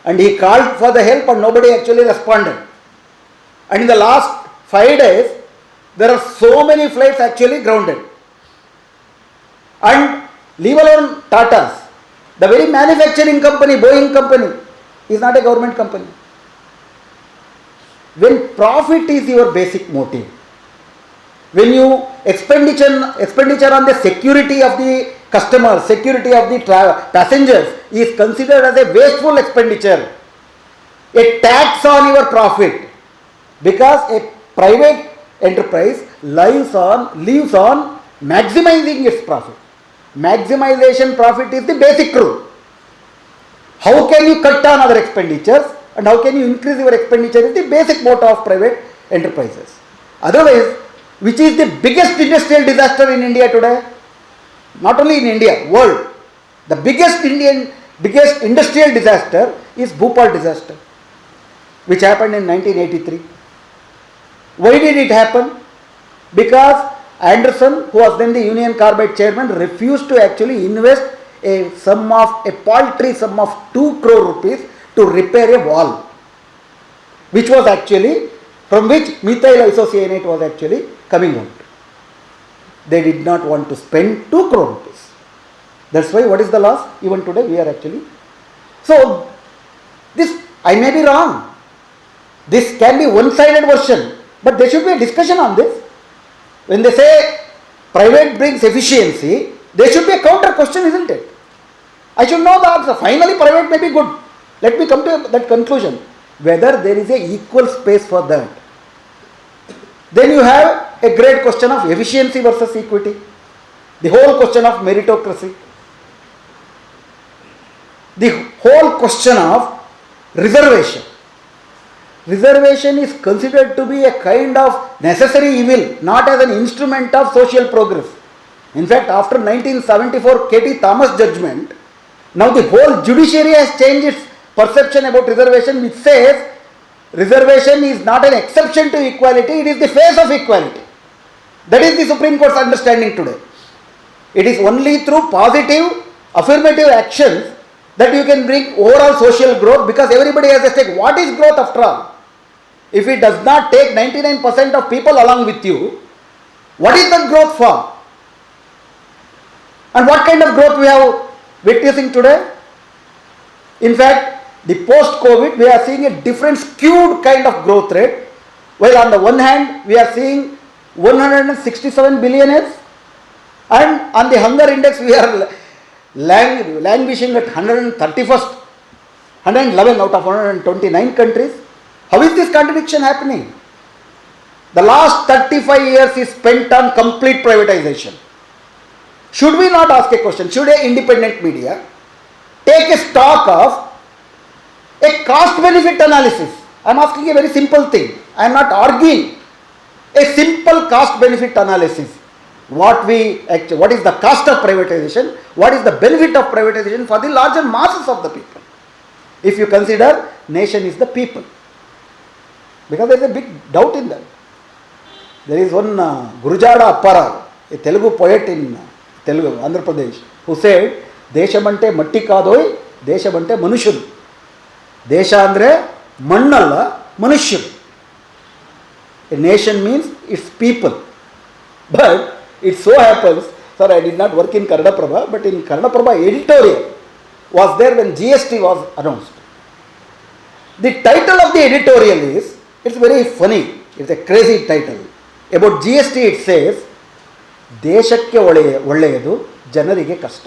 And he called for the help and nobody actually responded. And in the last 5 days, there are so many flights actually grounded. And leave alone Tata's, the very manufacturing company, Boeing company, is not a government company. When profit is your basic motive, when you expenditure on the security of the customer, security of the passengers is considered as a wasteful expenditure, a tax on your profit, because a private enterprise lives on maximizing its profit. Maximization profit is the basic rule. How can you cut down other expenditures and how can you increase your expenditure is the basic motto of private enterprises. Otherwise, which is the biggest industrial disaster in India today? Not only in India, world. The biggest industrial disaster is Bhopal disaster, which happened in 1983. Why did it happen? Because Anderson, who was then the Union Carbide chairman, refused to actually invest a paltry sum of 2 crore rupees to repair a wall, which was actually, from which methyl isocyanate was actually coming out. They did not want to spend 2 crore rupees. That's why, what is the loss? Even today we are actually. So, this, I may be wrong. This can be one-sided version, but there should be a discussion on this. When they say private brings efficiency, there should be a counter question, isn't it? I should know the answer. Finally, private may be good. Let me come to that conclusion. Whether there is a equal space for that. Then you have a great question of efficiency versus equity. The whole question of meritocracy. The whole question of reservation. Reservation is considered to be a kind of necessary evil, not as an instrument of social progress. In fact, after 1974 K.T. Thomas judgment, now the whole judiciary has changed its perception about reservation, which says reservation is not an exception to equality, it is the face of equality. That is the Supreme Court's understanding today. It is only through positive, affirmative actions that you can bring overall social growth, because everybody has a stake. What is growth after all? If it does not take 99% of people along with you, what is the growth for? And what kind of growth we have witnessing today? In fact, the post-COVID, we are seeing a different skewed kind of growth rate. While on the one hand, we are seeing 167 billionaires, and on the hunger index, we are languishing at 131st, 111 out of 129 countries. How is this contradiction happening? The last 35 years is spent on complete privatization. Should we not ask a question? Should an independent media take a stock of a cost benefit analysis? I am asking a very simple thing. I am not arguing. A simple cost benefit analysis. What is the cost of privatization? What is the benefit of privatization for the larger masses of the people? If you consider nation is the people. Because there is a big doubt in that. There is one Gurujada Apparao, a Telugu poet in Telugu, Andhra Pradesh, who said, Deshamante matti kadoy, Deshamante manushyudu. Desha andre mannalla manushyudu. A nation means its people. But it so happens, sir, I did not work in Kannada Prabha, but in Kannada Prabha editorial was there when GST was announced. The title of the editorial is, it's very funny, it's a crazy title. About GST it says, Deshakke ಒಳ್ಳೆಯದು ಜನರಿಗೆ ಕಷ್ಟ.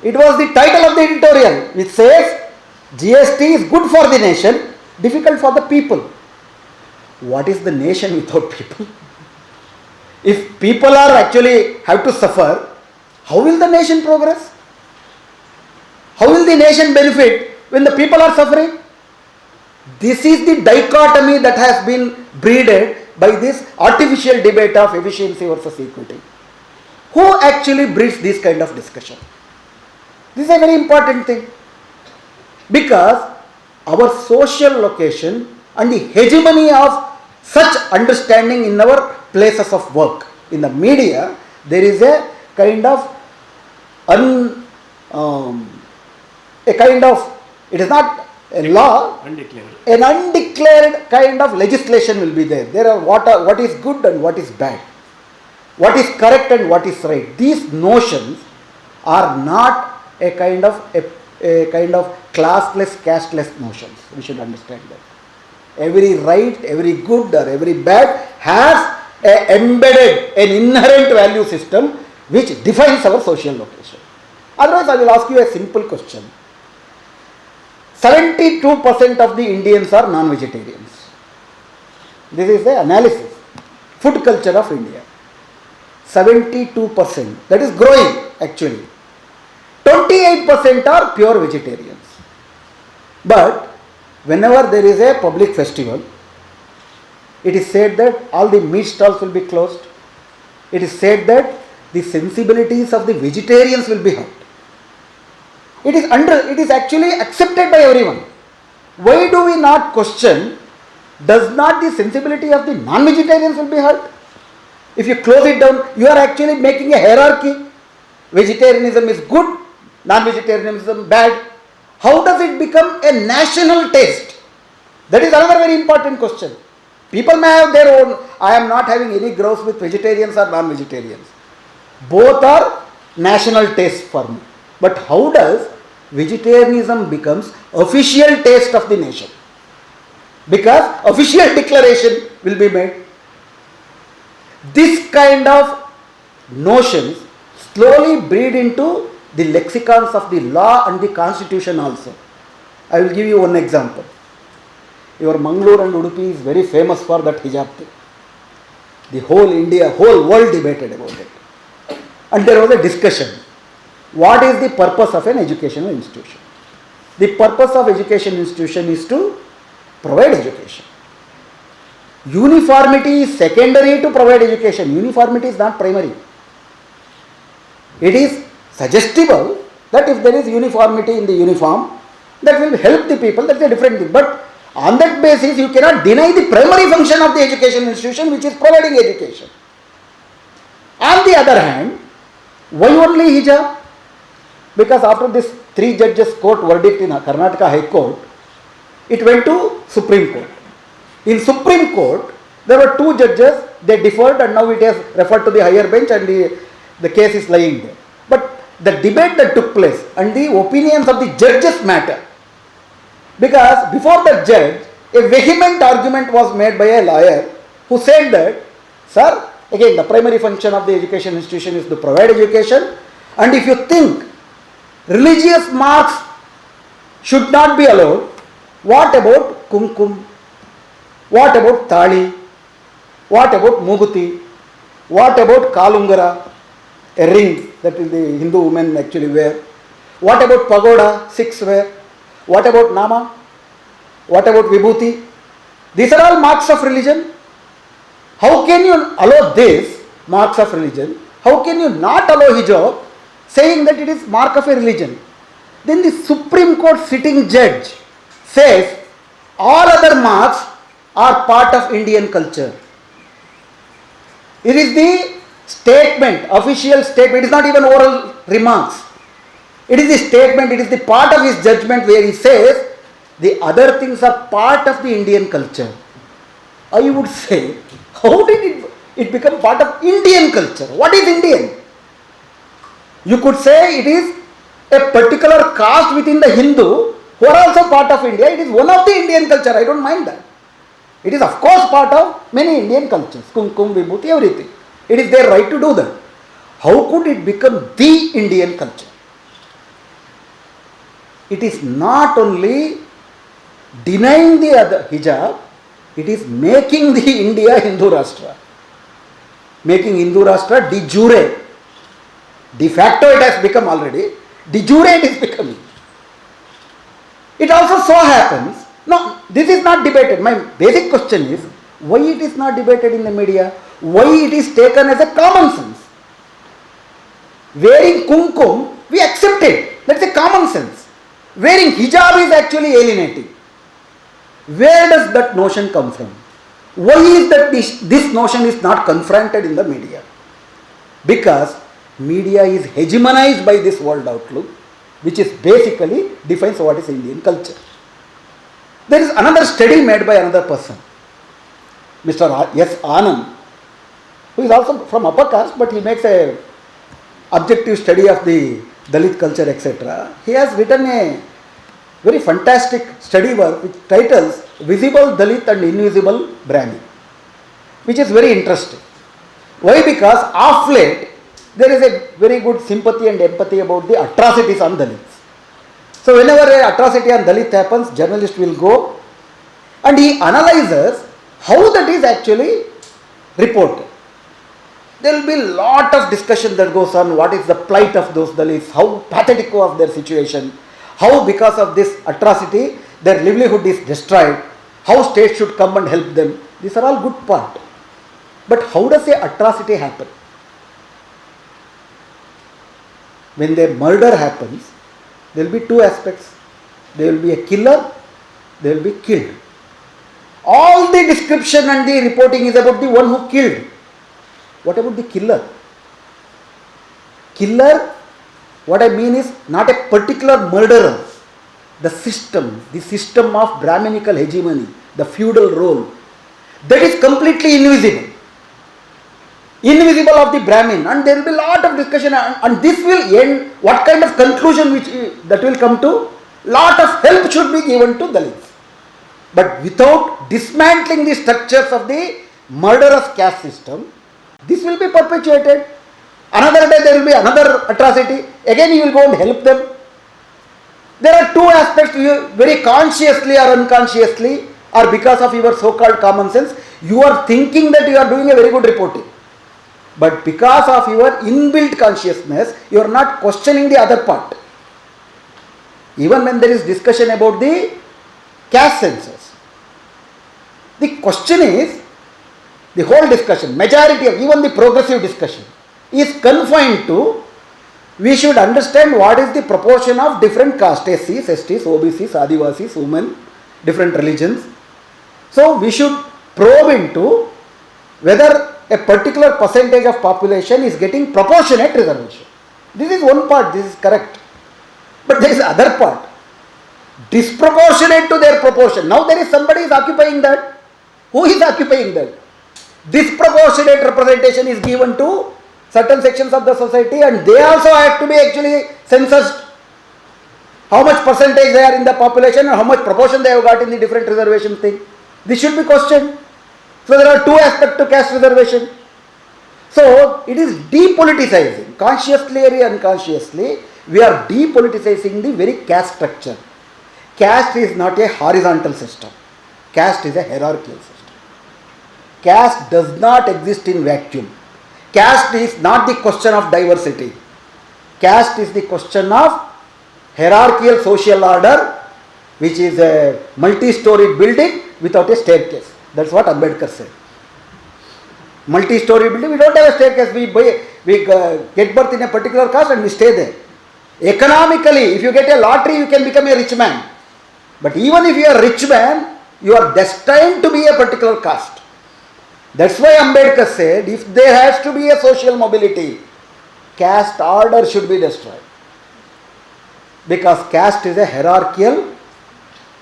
It was the title of the editorial which says GST is good for the nation, difficult for the people. What is the nation without people? If people are actually have to suffer, how will the nation progress? How will the nation benefit when the people are suffering? This is the dichotomy that has been breeded by this artificial debate of efficiency versus equity. Who actually breeds this kind of discussion? This is a very important thing. Because our social location and the hegemony of such understanding in our places of work. In the media, there is a kind of it is not a law, an undeclared kind of legislation will be there. There are what is good and what is bad, what is correct and what is right. These notions are not a kind of classless, casteless notions. We should understand that. Every right, every good or every bad has embedded an inherent value system which defines our social location. Otherwise, I will ask you a simple question. 72% of the Indians are non-vegetarians. This is the analysis. Food culture of India. 72%. That is growing actually. 28% are pure vegetarians. But whenever there is a public festival, it is said that all the meat stalls will be closed. It is said that the sensibilities of the vegetarians will be hurt. It is actually accepted by everyone. Why do we not question, does not the sensibility of the non-vegetarians will be hurt? If you close it down, you are actually making a hierarchy. Vegetarianism is good, non-vegetarianism bad. How does it become a national taste? That is another very important question. People may have their own. I am not having any grouse with vegetarians or non-vegetarians. Both are national taste for me. But how does vegetarianism becomes official taste of the nation? Because official declaration will be made. This kind of notions slowly breed into the lexicons of the law and the constitution also. I will give you one example. Your Bengaluru and Udupi is very famous for that hijab thing. The whole India, whole world debated about it. And there was a discussion. What is the purpose of an educational institution? The purpose of education institution is to provide education. Uniformity is secondary to provide education. Uniformity is not primary. It is suggestible that if there is uniformity in the uniform, that will help the people, that's a different thing. But on that basis, you cannot deny the primary function of the education institution, which is providing education. On the other hand, why only hijab? Because after this 3 judges court verdict in Karnataka High Court, it went to Supreme Court. In Supreme Court, there were 2 judges, they differed and now it has referred to the higher bench and the case is lying there. But the debate that took place and the opinions of the judges matter. Because before the judge, a vehement argument was made by a lawyer who said that, sir, again the primary function of the education institution is to provide education, and if you think religious marks should not be allowed, what about kumkum? What about thali? What about muguti? What about kalungara, a ring that the Hindu women actually wear? What about pagoda, Sikhs wear? What about nama? What about vibhuti? These are all marks of religion. How can you allow this marks of religion? How can you not allow hijab, saying that it is mark of a religion? Then the Supreme Court sitting judge says all other marks are part of Indian culture. It is the statement, official statement. It is not even oral remarks. It is the statement, it is the part of his judgment where he says the other things are part of the Indian culture. I would say, how did it become part of Indian culture? What is Indian? You could say it is a particular caste within the Hindu who are also part of India. It is one of the Indian culture. I don't mind that. It is of course part of many Indian cultures. Kumkum, vibhuti, everything. It is their right to do that. How could it become the Indian culture? It is not only denying the other hijab, it is making the India Hindu Rashtra. Making Hindu Rashtra de jure. De facto it has become already. De jure it is becoming. It also so happens, no, this is not debated. My basic question is, why it is not debated in the media? Why it is taken as a common sense? Wearing kumkum, we accept it. That's a common sense. Wearing hijab is actually alienating. Where does that notion come from? Why is that this notion is not confronted in the media? Because media is hegemonized by this world outlook, which is basically defines what is Indian culture. There is another study made by another person, Mr. S. Anand, who is also from upper caste, but he makes a objective study of the Dalit culture, etc. He has written a very fantastic study work which titles Visible Dalit and Invisible Brahmin, which is very interesting. Why? Because of late there is a very good sympathy and empathy about the atrocities on Dalits. So whenever an atrocity on Dalit happens, journalist will go and he analyzes how that is actually reported. There will be a lot of discussion that goes on, what is the plight of those Dalits, how pathetic was their situation, how because of this atrocity their livelihood is destroyed, how state should come and help them. These are all good part. But how does the atrocity happen? When the murder happens, there will be two aspects. There will be a killer, there will be killed. All the description and the reporting is about the one who killed. What about the killer? Killer, what I mean is not a particular murderer. The system of Brahminical hegemony, the feudal role, that is completely invisible. Invisible of the Brahmin, and there will be a lot of discussion, and this will end. What kind of conclusion that will come to? Lot of help should be given to Dalits. But without dismantling the structures of the murderous caste system, this will be perpetuated. Another day there will be another atrocity. Again you will go and help them. There are two aspects. You very consciously or unconsciously, or because of your so-called common sense, you are thinking that you are doing a very good reporting. But because of your inbuilt consciousness, you are not questioning the other part. Even when there is discussion about the caste census, the question is, the whole discussion, majority of even the progressive discussion is confined to, we should understand what is the proportion of different castes, SCs, STs, OBCs, Adivasis, women, different religions. So we should probe into whether a particular percentage of population is getting proportionate reservation. This is one part, this is correct. But there is other part, disproportionate to their proportion. Now there is somebody is occupying that. Who is occupying that? Disproportionate representation is given to certain sections of the society, and they also have to be actually censused. How much percentage they are in the population and how much proportion they have got in the different reservation thing. This should be questioned. So there are two aspects to caste reservation. So it is depoliticizing. Consciously or unconsciously, we are depoliticizing the very caste structure. Caste is not a horizontal system. Caste is a hierarchical system. Caste does not exist in vacuum. Caste is not the question of diversity. Caste is the question of hierarchical social order, which is a multi-storied building without a staircase. That's what Ambedkar said. Multi-story building, we don't have a staircase. We get birth in a particular caste and we stay there. Economically, if you get a lottery, you can become a rich man. But even if you are a rich man, you are destined to be a particular caste. That's why Ambedkar said, if there has to be a social mobility, caste order should be destroyed. Because caste is a hierarchical,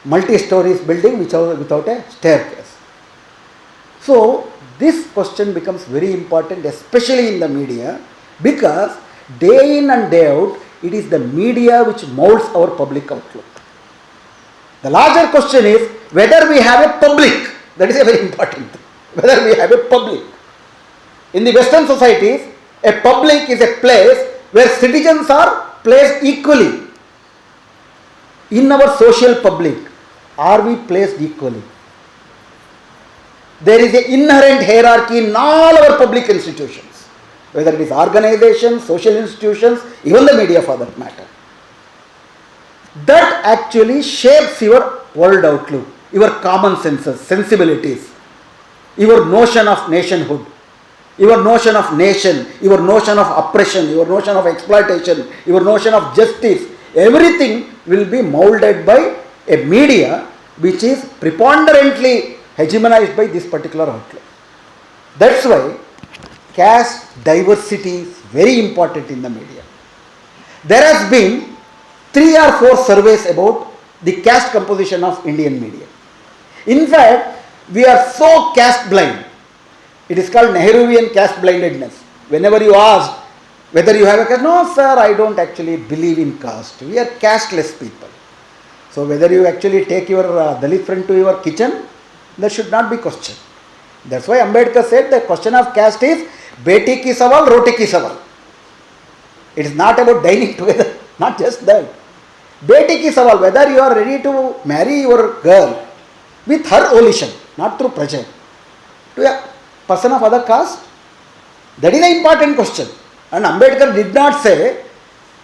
multi-stories building without a staircase. So, this question becomes very important, especially in the media, because day in and day out, it is the media which molds our public outlook. The larger question is whether we have a public. That is a very important thing. Whether we have a public. In the Western societies, a public is a place where citizens are placed equally. In our social public, are we placed equally? There is an inherent hierarchy in all our public institutions, whether it is organizations, social institutions, even the media for that matter. That actually shapes your world outlook, your common senses, sensibilities, your notion of nationhood, your notion of nation, your notion of oppression, your notion of exploitation, your notion of justice. Everything will be molded by a media which is preponderantly hegemonized by this particular outlook. That's why caste diversity is very important in the media. There has been 3 or 4 surveys about the caste composition of Indian media. In fact, we are so caste blind. It is called Nehruvian caste blindedness. Whenever you ask whether you have a caste, no sir, I don't actually believe in caste. We are casteless people. So whether you actually take your Dalit friend to your kitchen, that should not be questioned. That's why Ambedkar said the question of caste is beti ki sawal, roti ki sawal. It is not about dining together, not just that. Beti ki sawal, whether you are ready to marry your girl with her volition, not through pressure, to a person of other caste, that is an important question. And Ambedkar did not say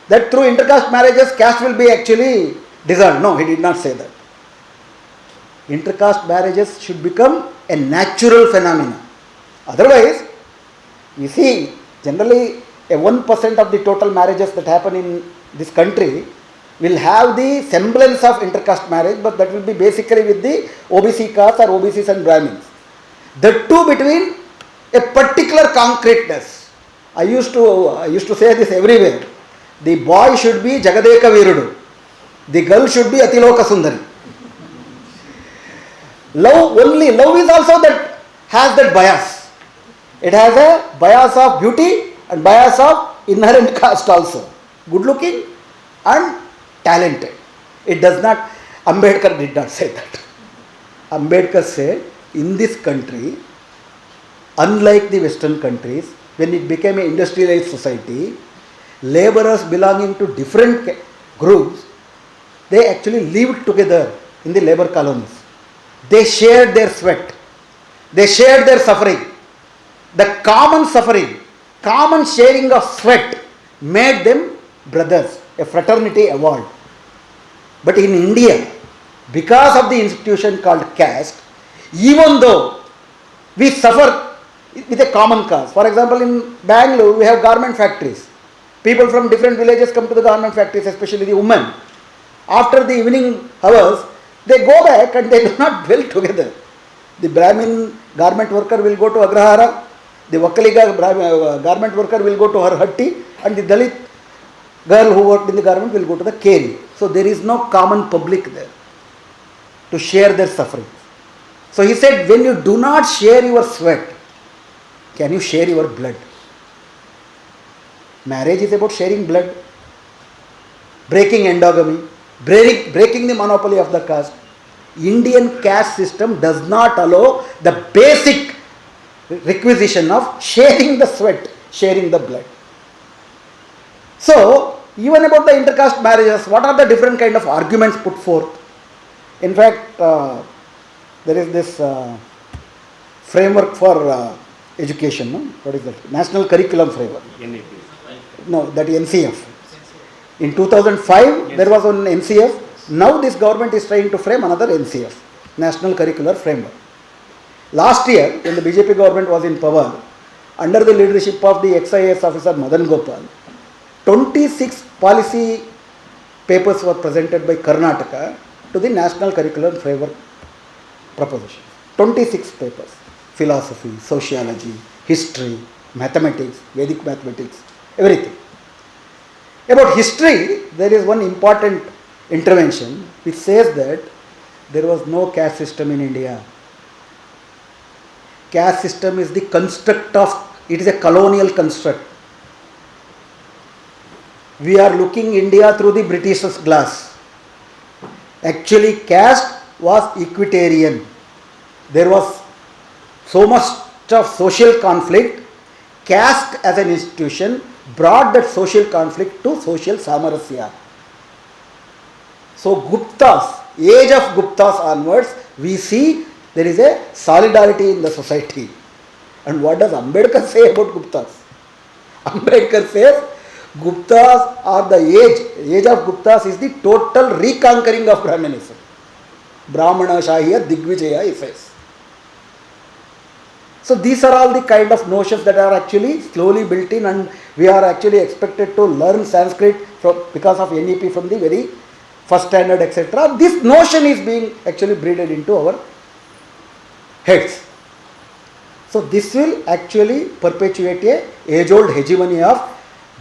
that through intercaste marriages caste will be actually dissolved. No, he did not say that. Intercaste marriages should become a natural phenomenon. Otherwise, you see, generally a 1% of the total marriages that happen in this country will have the semblance of intercaste marriage, but that will be basically with the OBC caste or OBCs and Brahmins. The two between a particular concreteness. I used to say this everywhere. The boy should be Jagadeka Virudu. The girl should be Atiloka Sundari. Love is also that has that bias. It has a bias of beauty and bias of inherent caste also. Good looking and talented. It does not, Ambedkar did not say that. Ambedkar said, in this country, unlike the Western countries, when it became an industrialized society, laborers belonging to different groups, they actually lived together in the labor colonies. They shared their sweat. They shared their suffering. The common suffering, common sharing of sweat made them brothers. A fraternity evolved. But in India, because of the institution called caste, even though we suffer with a common cause. For example, in Bengaluru, we have garment factories. People from different villages come to the garment factories, especially the women. After the evening hours, they go back and they do not dwell together. The Brahmin garment worker will go to Agrahara, the Vakaliga garment worker will go to her hatti, and the Dalit girl who worked in the garment will go to the Keri. So there is no common public there to share their suffering. So he said, when you do not share your sweat, can you share your blood? Marriage is about sharing blood, breaking endogamy, breaking the monopoly of the caste. Indian caste system does not allow the basic requisition of sharing the sweat, sharing the blood. So, even about the intercaste marriages, what are the different kind of arguments put forth? In fact, there is this framework for education, no? What is that? National Curriculum Framework. NAP. No, that NCF. In 2005, there was one NCF. Now this government is trying to frame another NCF, National Curricular Framework. Last year, when the BJP government was in power, under the leadership of the ex-IAS officer Madan Gopal, 26 policy papers were presented by Karnataka to the National Curriculum Framework proposition. 26 papers. Philosophy, sociology, history, mathematics, Vedic mathematics, everything. About history, there is one important intervention which says that there was no caste system in India. Caste system is the construct of, it is a colonial construct. We are looking India through the British's glass. Actually, caste was equitarian. There was so much of social conflict. Caste as an institution brought that social conflict to social samarasya. So Guptas, age of Guptas onwards, we see there is a solidarity in the society. And what does Ambedkar say about Guptas? Ambedkar says Guptas are the age of Guptas is the total reconquering of Brahmanism. Brahmana Shahiya Digvijaya, he says. So these are all the kind of notions that are actually slowly built in, and we are actually expected to learn Sanskrit because of NEP from the very first standard, etc. This notion is being actually breeded into our heads. So this will actually perpetuate a age-old hegemony of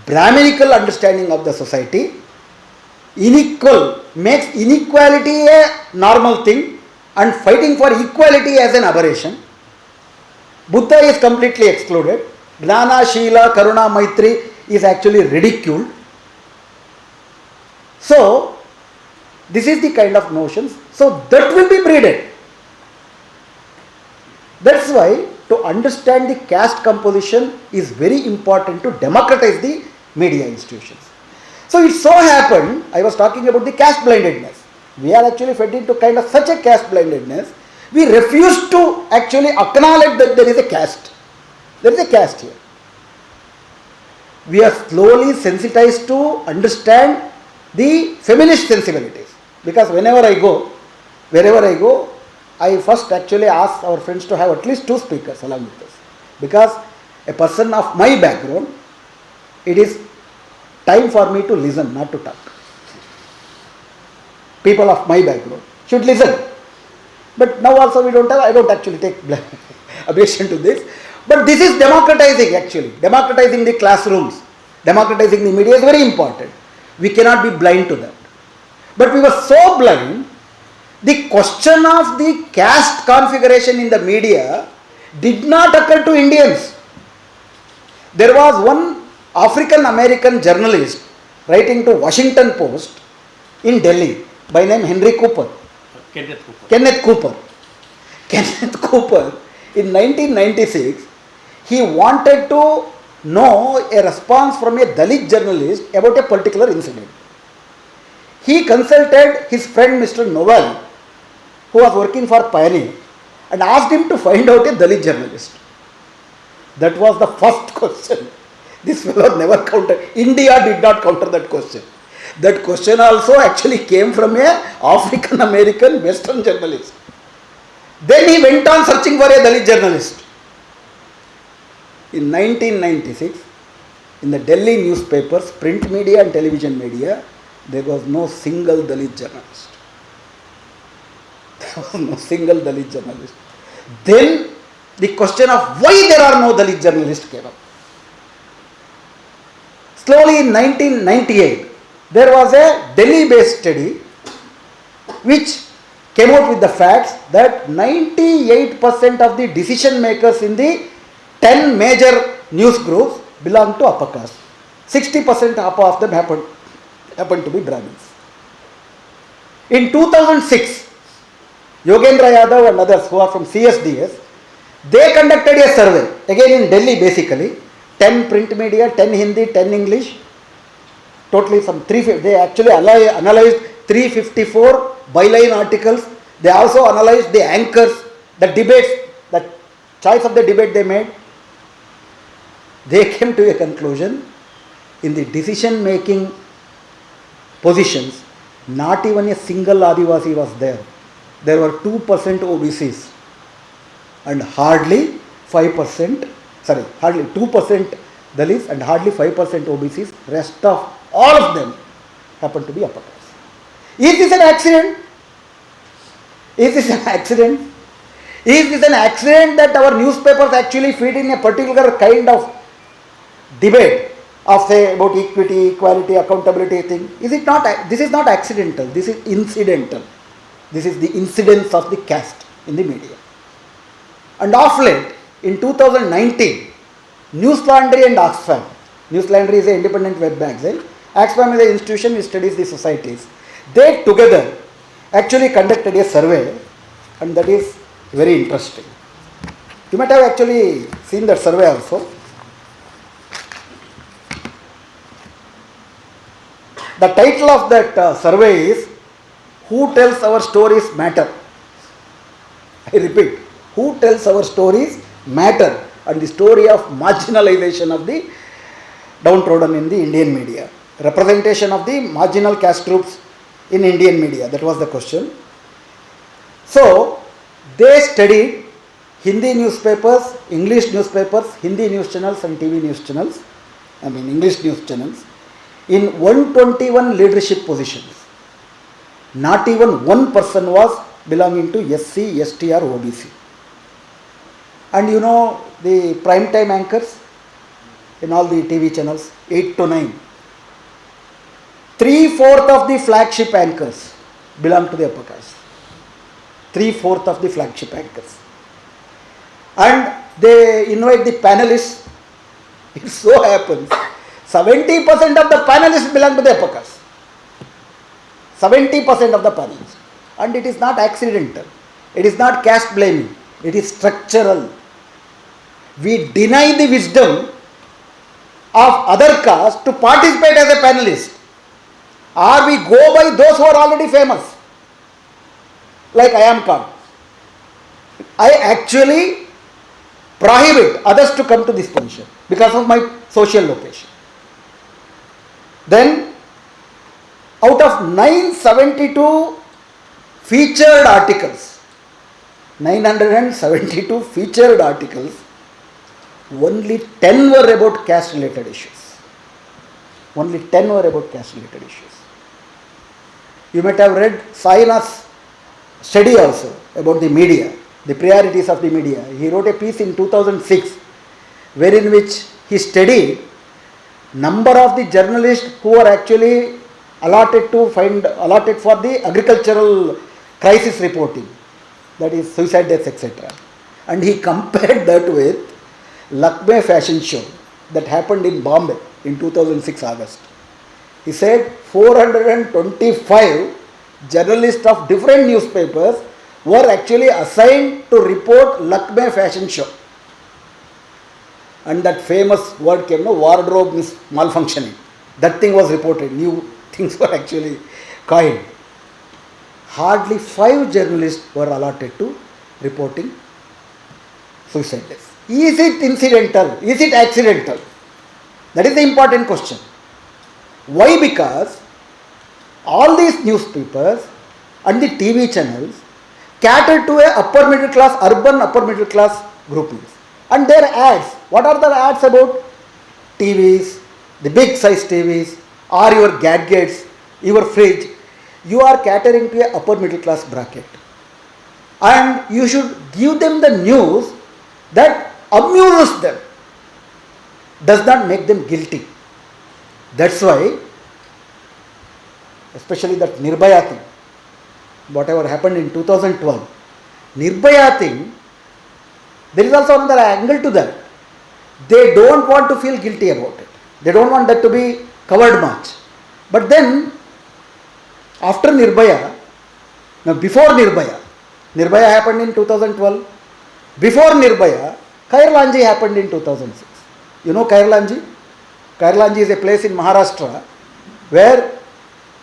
Brahminical understanding of the society. Makes inequality a normal thing and fighting for equality as an aberration. Buddha is completely excluded. Jnana, Shila, Karuna, Maitri is actually ridiculed. So, this is the kind of notions. So, that will be breeded. That's why to understand the caste composition is very important to democratize the media institutions. So, it so happened, I was talking about the caste blindedness. We are actually fed into kind of such a caste blindedness. We refuse to actually acknowledge that there is a caste. There is a caste here. We are slowly sensitized to understand the feminist sensibilities. Because wherever I go, I first actually ask our friends to have at least 2 speakers along with us. Because a person of my background, it is time for me to listen, not to talk. People of my background should listen. But now also I don't actually take objection to this. But this is democratizing actually. Democratizing the classrooms, democratizing the media is very important. We cannot be blind to that. But we were so blind, the question of the caste configuration in the media did not occur to Indians. There was one African American journalist writing to Washington Post in Delhi by name Henry Cooper. Kenneth Cooper in 1996, he wanted to know a response from a Dalit journalist about a particular incident. He consulted his friend Mr. Noel, who was working for Pioneer, and asked him to find out a Dalit journalist. That was the first question. This fellow never countered. India did not counter that question. That question also actually came from a African American Western journalist. Then he went on searching for a Dalit journalist. In 1996, in the Delhi newspapers, print media and television media, there was no single Dalit journalist. There was no single Dalit journalist. Then the question of why there are no Dalit journalists came up. Slowly in 1998, there was a Delhi-based study which came out with the facts that 98% of the decision makers in the 10 major news groups belong to upper caste. 60% of them happened to be Brahmins. In 2006, Yogendra Yadav and others who are from CSDS, they conducted a survey, again in Delhi basically, 10 print media, 10 Hindi, 10 English, totally some 350, they actually analyzed 354 byline articles. They also analyzed the anchors, the debates, the choice of the debate they made. They came to a conclusion, in the decision making positions, not even a single Adivasi was there. There were 2% OBCs and hardly 2% Dalits and hardly 5% OBCs. Rest of all of them happened to be upper caste. Is this an accident? Is this an accident? Is this an accident that our newspapers actually feed in a particular kind of debate of, say, about equity, equality, accountability thing? Is it not? This is not accidental. This is incidental. This is the incidence of the caste in the media. And of late, in 2019, News Laundry and Oxfam, News Laundry is an independent web magazine, Oxfam is an institution which studies the societies, they together actually conducted a survey, and that is very interesting. You might have actually seen that survey also. The title of that survey is, "Who Tells Our Stories Matter?" I repeat, who tells our stories matter, and the story of marginalization of the downtrodden in the Indian media. Representation of the marginal caste groups in Indian media, that was the question. So, they studied Hindi newspapers, English newspapers, Hindi news channels and TV news channels, English news channels, in 121 leadership positions. Not even one person was belonging to SC, ST or OBC. And you know the prime time anchors in all the TV channels, 8 to 9. 3/4 of the flagship anchors belong to the upper caste. 3/4 of the flagship anchors. And they invite the panelists. It so happens 70% of the panelists belong to the upper caste. 70% of the panelists. And it is not accidental. It is not caste blaming. It is structural. We deny the wisdom of other castes to participate as a panelist. Or we go by those who are already famous. Like I am called. I actually prohibit others to come to this position because of my social location. Then, out of 972 featured articles, 972 featured articles, only 10 were about caste related issues. Only 10 were about caste related issues. You might have read Saina's study also about the media, the priorities of the media. He wrote a piece in 2006 wherein which he studied number of the journalists who are actually allotted for the agricultural crisis reporting, that is suicide deaths, etc. And he compared that with Lakme fashion show that happened in Bombay in 2006 August. He said 425 journalists of different newspapers were actually assigned to report Lakme fashion show. And that famous word came, wardrobe malfunctioning. That thing was reported. New things were actually coined. Hardly 5 journalists were allotted to reporting suicide deaths. Is it incidental? Is it accidental? That is the important question. Why? Because all these newspapers and the TV channels cater to a upper middle class, urban upper middle class groupings. And their ads, what are the ads about? TVs, the big size TVs, or your gadgets, your fridge. You are catering to a upper middle class bracket. And you should give them the news that amuses them, does not make them guilty. That's why, especially that Nirbhaya thing, whatever happened in 2012, Nirbhaya thing, there is also another angle to that. They don't want to feel guilty about it. They don't want that to be covered much. But then, after Nirbhaya, now before Nirbhaya, Nirbhaya happened in 2012. Before Nirbhaya, Kairlanji happened in 2006. You know Kairlanji? Kairlanji is a place in Maharashtra where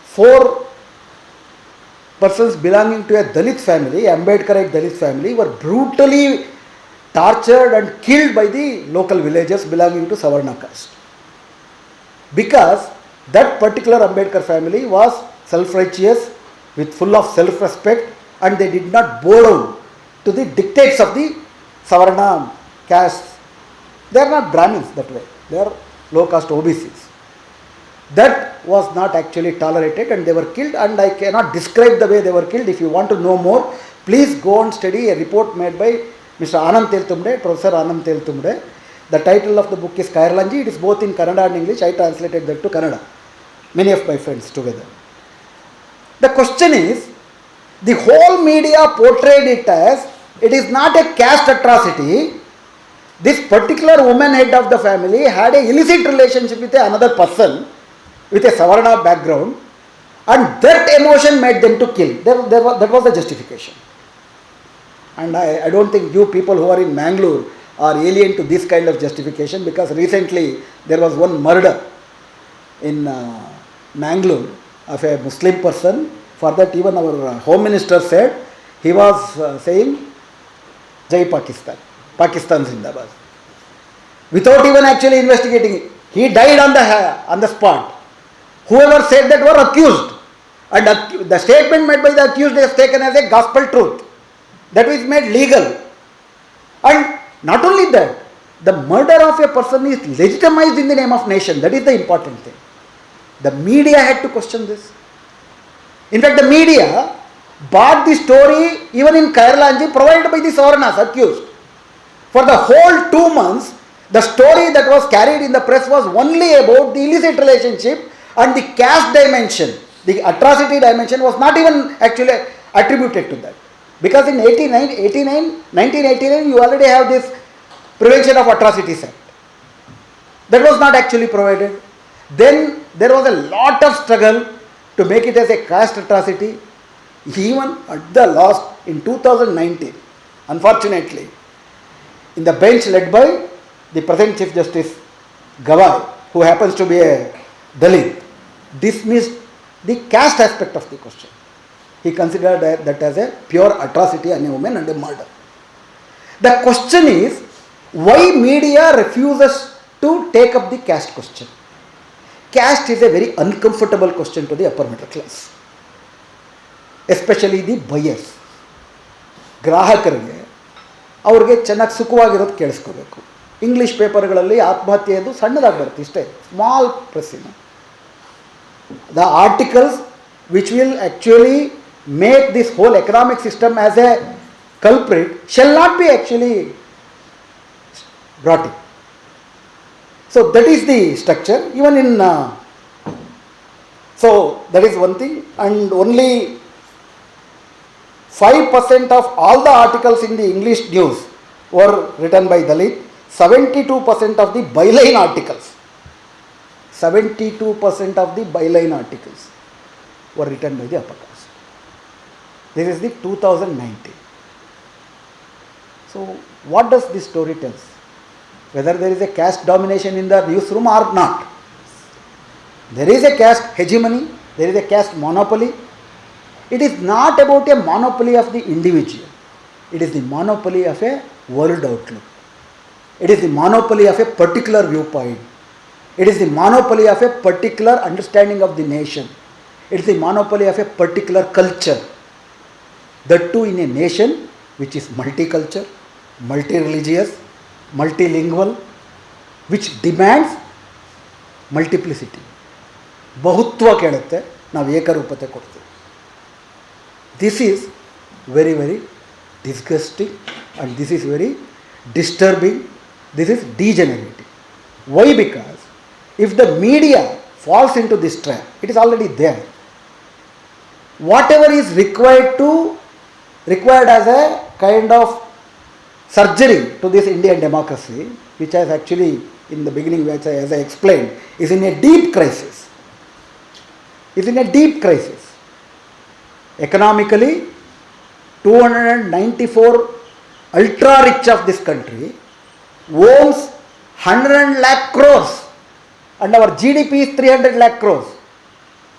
4 persons belonging to a Dalit family, Ambedkarite Dalit family, were brutally tortured and killed by the local villagers belonging to Savarna caste. Because that particular Ambedkar family was self-righteous, with full of self-respect, and they did not bow down to the dictates of the Savarna caste. They are not Brahmins that way. They are low-caste OBCs. That was not actually tolerated, and they were killed, and I cannot describe the way they were killed. If you want to know more, please go and study a report made by Mr. Anand Teltumde, Professor Anand Teltumde. The title of the book is Kairlanji. It is both in Kannada and English. I translated that to Kannada. Many of my friends together. The question is, the whole media portrayed it as it is not a caste atrocity. This particular woman head of the family had a illicit relationship with another person with a Savarna background, and that emotion made them to kill. That was the justification. And I don't think you people who are in Bengaluru are alien to this kind of justification, because recently there was one murder in Bengaluru of a Muslim person. For that, even our Home Minister said, he was saying, Jai Pakistan, Pakistan Zindabad, without even actually investigating it. He died on the spot. Whoever said that were accused, and the statement made by the accused is taken as a gospel truth. That is made legal. And not only that, the murder of a person is legitimized in the name of nation. That is the important thing. The media had to question this. In fact, the media bought the story even in Kairlanji provided by the Savarnas accused. For the whole 2 months, the story that was carried in the press was only about the illicit relationship, and the caste dimension, the atrocity dimension, was not even actually attributed to that. Because in 1989, you already have this Prevention of Atrocities Act. That was not actually provided. Then there was a lot of struggle to make it as a caste atrocity. Even at the last, in 2019, unfortunately, in the bench led by the present Chief Justice Gawai, who happens to be a Dalit, dismissed the caste aspect of the question. He considered that as a pure atrocity on a woman and a murder. The question is, why media refuses to take up the caste question? Caste is a very uncomfortable question to the upper middle class, especially the buyers. ಗ್ರಾಹಕರಿಗೆ ಅವ್ರಿಗೆ ಚೆನ್ನಾಗಿ ಸುಖವಾಗಿರೋದು ಕೇಳಿಸ್ಕೋಬೇಕು. English ಪೇಪರ್ಗಳಲ್ಲಿ ಆತ್ಮಹತ್ಯೆಯದು ಸಣ್ಣದಾಗಿ ಬರುತ್ತೆ, ಇಷ್ಟೇ, small ಪ್ರೆಸ್ಸಿನ. The articles which will actually make this whole economic system as a culprit shall not be actually brought in. So that is the structure. Even in so that is one thing, and only 5% of all the articles in the English news were written by Dalit. 72% of the byline articles, 72% of the byline articles were written by the upper caste. This is the 2019. So what does this story tell us? Whether there is a caste domination in the newsroom or not. There is a caste hegemony, there is a caste monopoly. It is not about a monopoly of the individual. It is the monopoly of a world outlook. It is the monopoly of a particular viewpoint. It is the monopoly of a particular understanding of the nation. It is the monopoly of a particular culture. That too in a nation which is multicultural, multi-religious, multilingual, which demands multiplicity. ಬಹುತ್ವ ಕೇಳುತ್ತೆ, ನಾವು ಏಕರೂಪತೆ ಕೊಡ್ತೀವಿ. This is very, very disgusting, and this is very disturbing. This is degenerating. Why? Because if the media falls into this trap, it is already there. Whatever is required as a kind of surgery to this Indian democracy, which has actually in the beginning, as I explained, is in a deep crisis. Is in a deep crisis. Economically, 294 ultra rich of this country owns 100 lakh crores and our GDP is 300 lakh crores,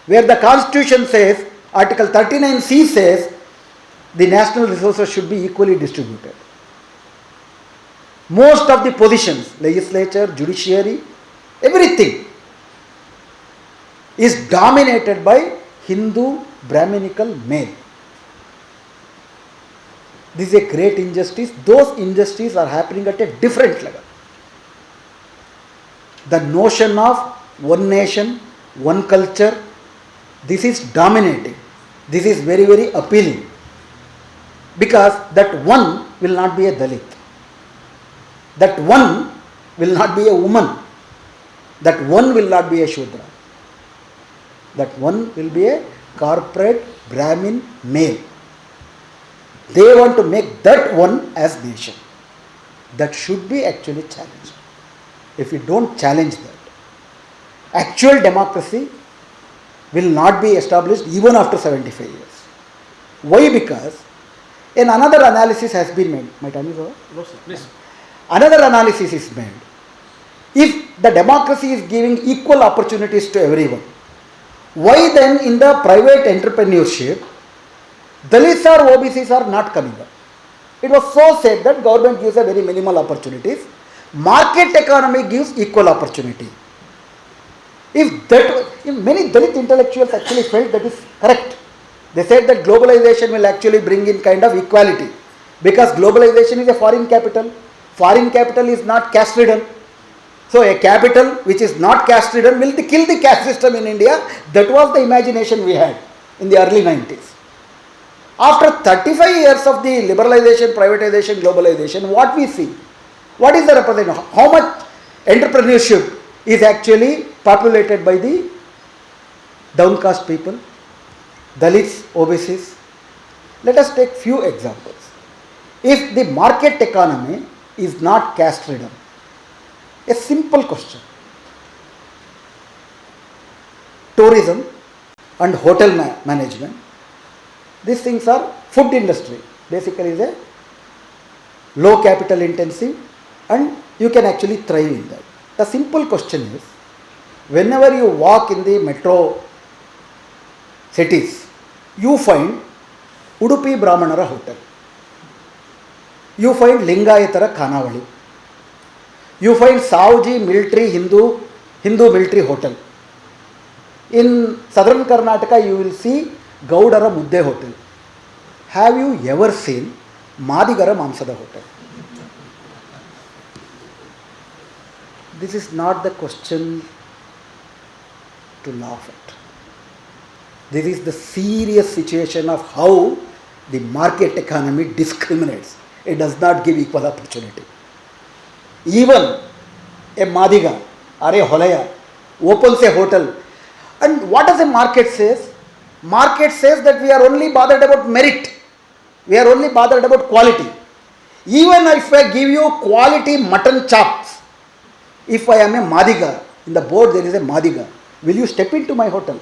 where the constitution says, article 39C says, the national resources should be equally distributed. Most of the positions, legislature, judiciary, everything is dominated by Hindu Brahminical male. This is a great injustice. Those injustices are happening at a different level. The notion of one nation, one culture, this is dominating. This is very, very appealing. Because that one will not be a Dalit. That one will not be a woman. That one will not be a Shudra. That one will be a corporate Brahmin male. They want to make that one as nation. That should be actually challenged. If we don't challenge that, actual democracy will not be established even after 75 years. Why? Because another analysis has been made. My time is over? No, sir. Please. Another analysis is made. If the democracy is giving equal opportunities to everyone, why then in the private entrepreneurship, Dalits or OBCs are not coming up? It was so said that government gives a very minimal opportunities. Market economy gives equal opportunity. If many Dalit intellectuals actually felt that is correct. They said that globalization will actually bring in kind of equality. Because globalization is a foreign capital. Foreign capital is not caste ridden. So a capital which is not caste ridden will kill the caste system in India. That was the imagination we had in the early 90s. After 35 years of the liberalization, privatization, globalization, what we see? What is the representation? How much entrepreneurship is actually populated by the downcast people, Dalits, OBCs? Let us take few examples. If the market economy is not caste ridden, a simple question. Tourism and hotel management, these things are food industry. Basically is a low capital intensive and you can actually thrive in that. The simple question is, whenever you walk in the metro cities, you find Udupi Brahmanara hotel. You find Lingayatara Khanavali. You find Savji military Hindu military hotel. In southern Karnataka you will see Gaudara Mudde hotel. Have you ever seen Madigara Mamsada hotel? This is not the question to laugh at. This is the serious situation of how the market economy discriminates. It does not give equal opportunity. Even a Madiga or a Holaya opens a hotel. And what does the market says? Market says that we are only bothered about merit. We are only bothered about quality. Even if I give you quality mutton chops, if I am a Madiga, in the board there is a Madiga, will you step into my hotel?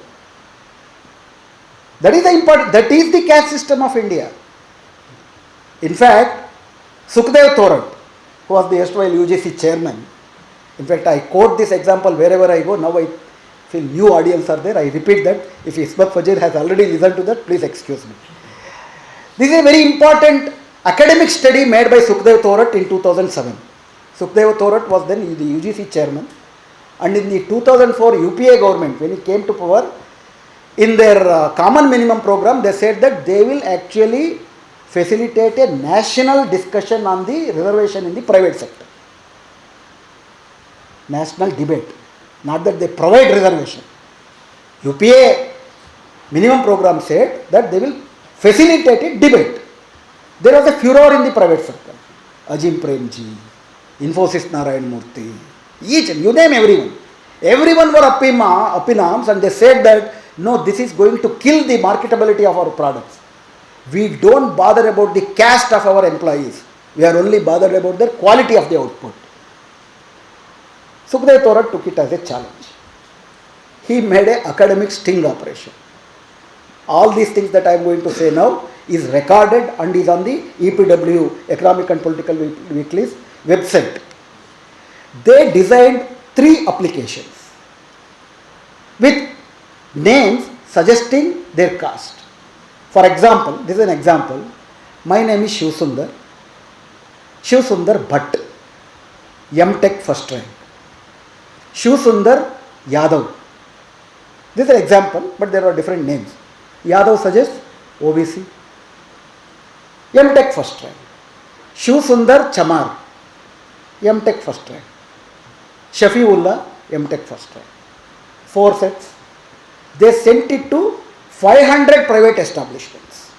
That is the important, that is the caste system of India. In fact, Sukhdev Thorat, who was the erstwhile UGC chairman, in fact I quote this example wherever I go, now I feel new audience are there, I repeat that. If Isbat Fajir has already listened to that, please excuse me. This is a very important academic study made by Sukhdev Thorat in 2007. Sukhdev Thorat was then the UGC chairman, and in the 2004 UPA government, when he came to power, in their common minimum program, they said that they will actually facilitate a national discussion on the reservation in the private sector. National debate. Not that they provide reservation. UPA minimum program said that they will facilitate a debate. There was a furor in the private sector. Ajim Premji, Infosys Narayan Murthy, each, you name everyone. Everyone were up in arms and they said that no, this is going to kill the marketability of our products. We don't bother about the caste of our employees. We are only bothered about the quality of the output. Sukhdev Thorat took it as a challenge. He made an academic sting operation. All these things that I am going to say now is recorded and is on the EPW, Economic and Political Weekly's website. They designed 3 applications with names suggesting their caste. For example, this is an example. My name is Shivasundar. Shivasundar Bhatt, M.Tech first rank. Shivasundar Yadav. This is an example, but there are different names. Yadav suggests OBC. M.Tech first rank. Shivasundar Chamar, M.Tech first rank. Shafiullah, M.Tech first rank. 4 sets. They sent it to 500 private establishments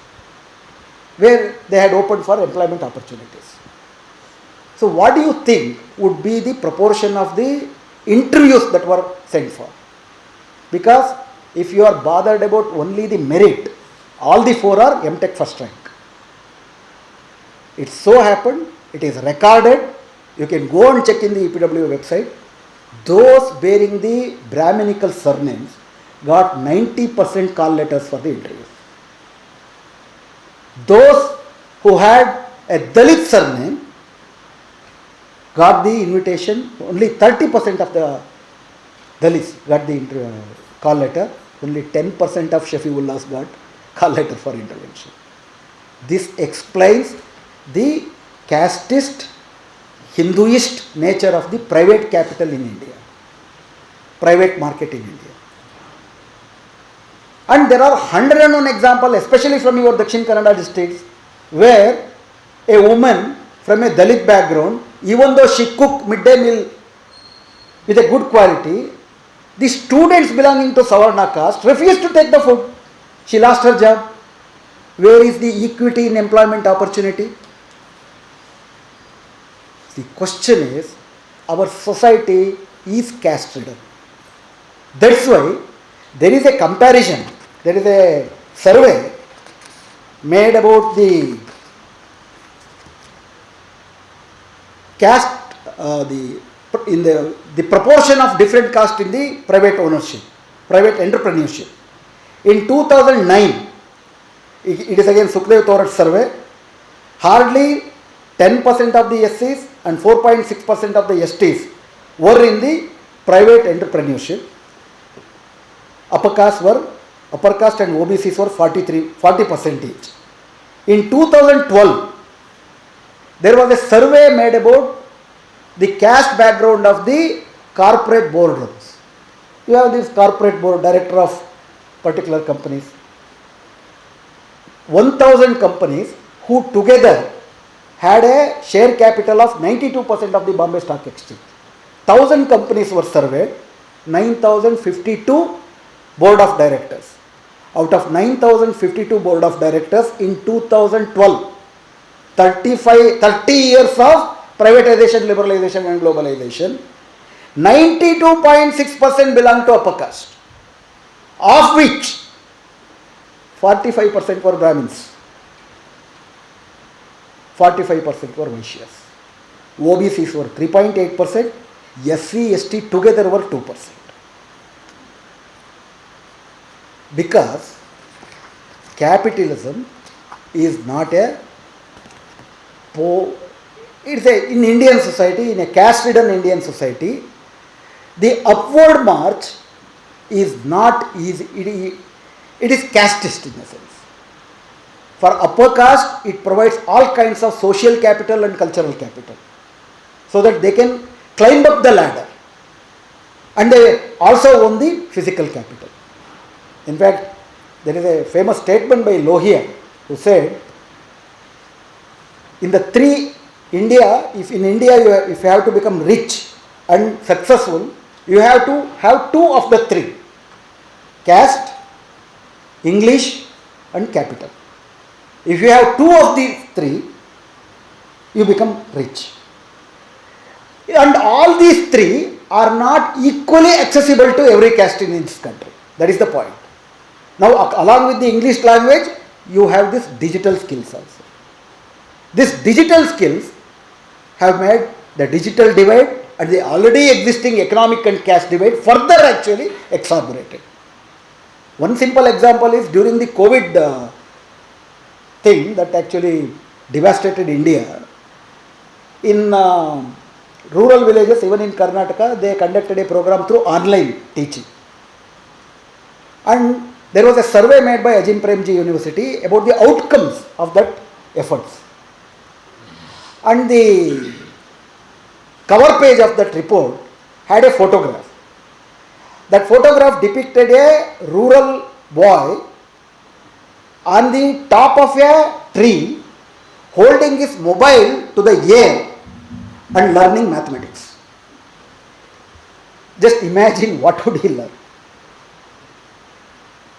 where they had opened for employment opportunities. So what do you think would be the proportion of the interviews that were sent for? Because if you are bothered about only the merit, all the 4 are M.Tech first rank. It so happened, it is recorded, you can go and check in the EPW website. Those bearing the Brahminical surnames got 90% call letters for the interview. Those who had a Dalit surname got the invitation, only 30% of the Dalits got the call letter, only 10% of Shafiullahs got call letter for intervention. This explains the casteist, Hinduist nature of the private capital in India, private market in India. And there are 101 examples, especially from your Dakshin Kannada districts, where a woman from a Dalit background, even though she cooked midday meal with a good quality, the students belonging to Savarna caste refused to take the food. She lost her job. Where is the equity in employment opportunity? The question is, our society is caste ridden. That's why there is a comparison, there is a survey made about the caste, the proportion of different caste in the private ownership, private entrepreneurship. In 2009, it is again Sukhdev Thorat survey, hardly 10% of the SCs and 4.6% of the STs were in the private entrepreneurship. Upper caste and OBCs were 40% each. In 2012, there was a survey made about the caste background of the corporate boardrooms. You have this corporate board director of particular companies. 1,000 companies who together had a share capital of 92% of the Bombay Stock Exchange. 1,000 companies were surveyed, 9,052 board of directors. Out of 9,052 board of directors in 2012, 30 years of privatization, liberalization and globalization, 92.6% belong to upper caste, of which 45% were Brahmins, 45% were Vaishyas. OBCs were 3.8%, SC, ST together were 2%. Because capitalism is not in Indian society, in a caste-ridden Indian society, the upward march is not easy. It is casteist in a sense. For upper caste, it provides all kinds of social capital and cultural capital, so that they can climb up the ladder, and they also own the physical capital. In fact, there is a famous statement by Lohia who said, if in India if you have to become rich and successful, you have to have 2 of the 3, caste, English and capital. If you have 2 of these 3, you become rich. And all these 3 are not equally accessible to every caste in this country. That is the point. Now, along with the English language, you have this digital skills also. These digital skills have made the digital divide and the already existing economic and caste divide further actually exacerbated. One simple example is during the COVID thing that actually devastated India. In rural villages, even in Karnataka, they conducted a program through online teaching. And there was a survey made by Ajin Premji University about the outcomes of that efforts. And the cover page of that report had a photograph. That photograph depicted a rural boy on the top of a tree holding his mobile to the air and learning mathematics. Just imagine what would he learn.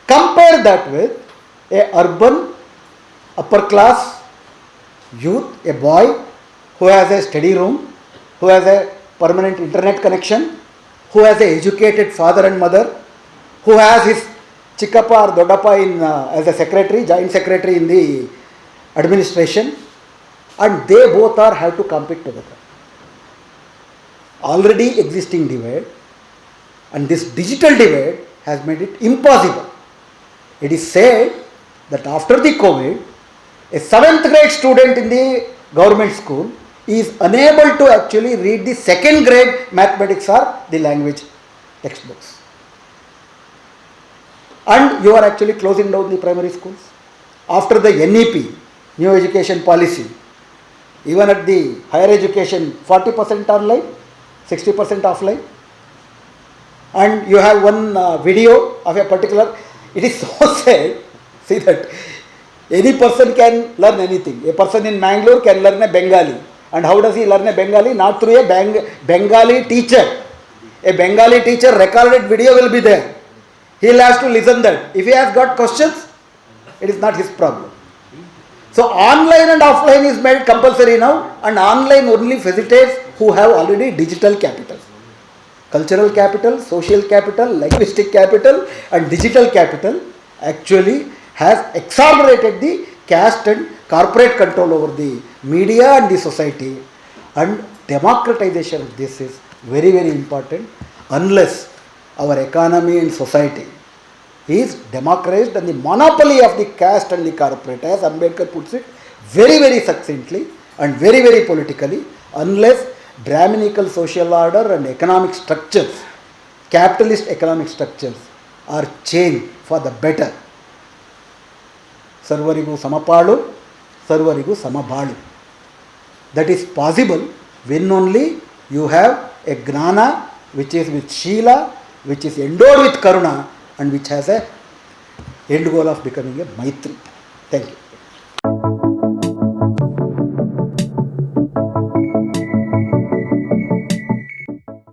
Compare that with a urban upper class youth, a boy who has a study room, who has a permanent internet connection, who has an educated father and mother, who has his Chikkappa or Doddappa as a secretary, joint secretary in the administration, and they both have to compete together. Already existing divide, and this digital divide has made it impossible. It is said that after the COVID, a 7th grade student in the government school is unable to actually read the 2nd grade mathematics or the language textbooks. And you are actually closing down the primary schools. After the NEP, new education policy, even at the higher education, 40% online, 60% offline. And you have one video of a particular, it is so sad, see that any person can learn anything. A person in Bangalore can learn a Bengali. And how does he learn a Bengali? Not through a Bengali teacher. A Bengali teacher recorded video will be there. He will have to listen that. If he has got questions, it is not his problem. So online and offline is made compulsory now, and online only facilitates who have already digital capital. Cultural capital, social capital, linguistic capital and digital capital actually has exacerbated the caste and corporate control over the media and the society, and democratization of this is very, very important. Unless our economy and society is democratized and the monopoly of the caste and the corporate, as Ambedkar puts it very, very succinctly and very, very politically, unless Brahminical social order and economic structures, capitalist economic structures are changed for the better. Sarvarigu Samapalu, Sarvarigu Samabalu. That is possible when only you have a Gnana which is with Sheela, which is endowed with Karuna, and which has a end goal of becoming a Maitri. Thank you.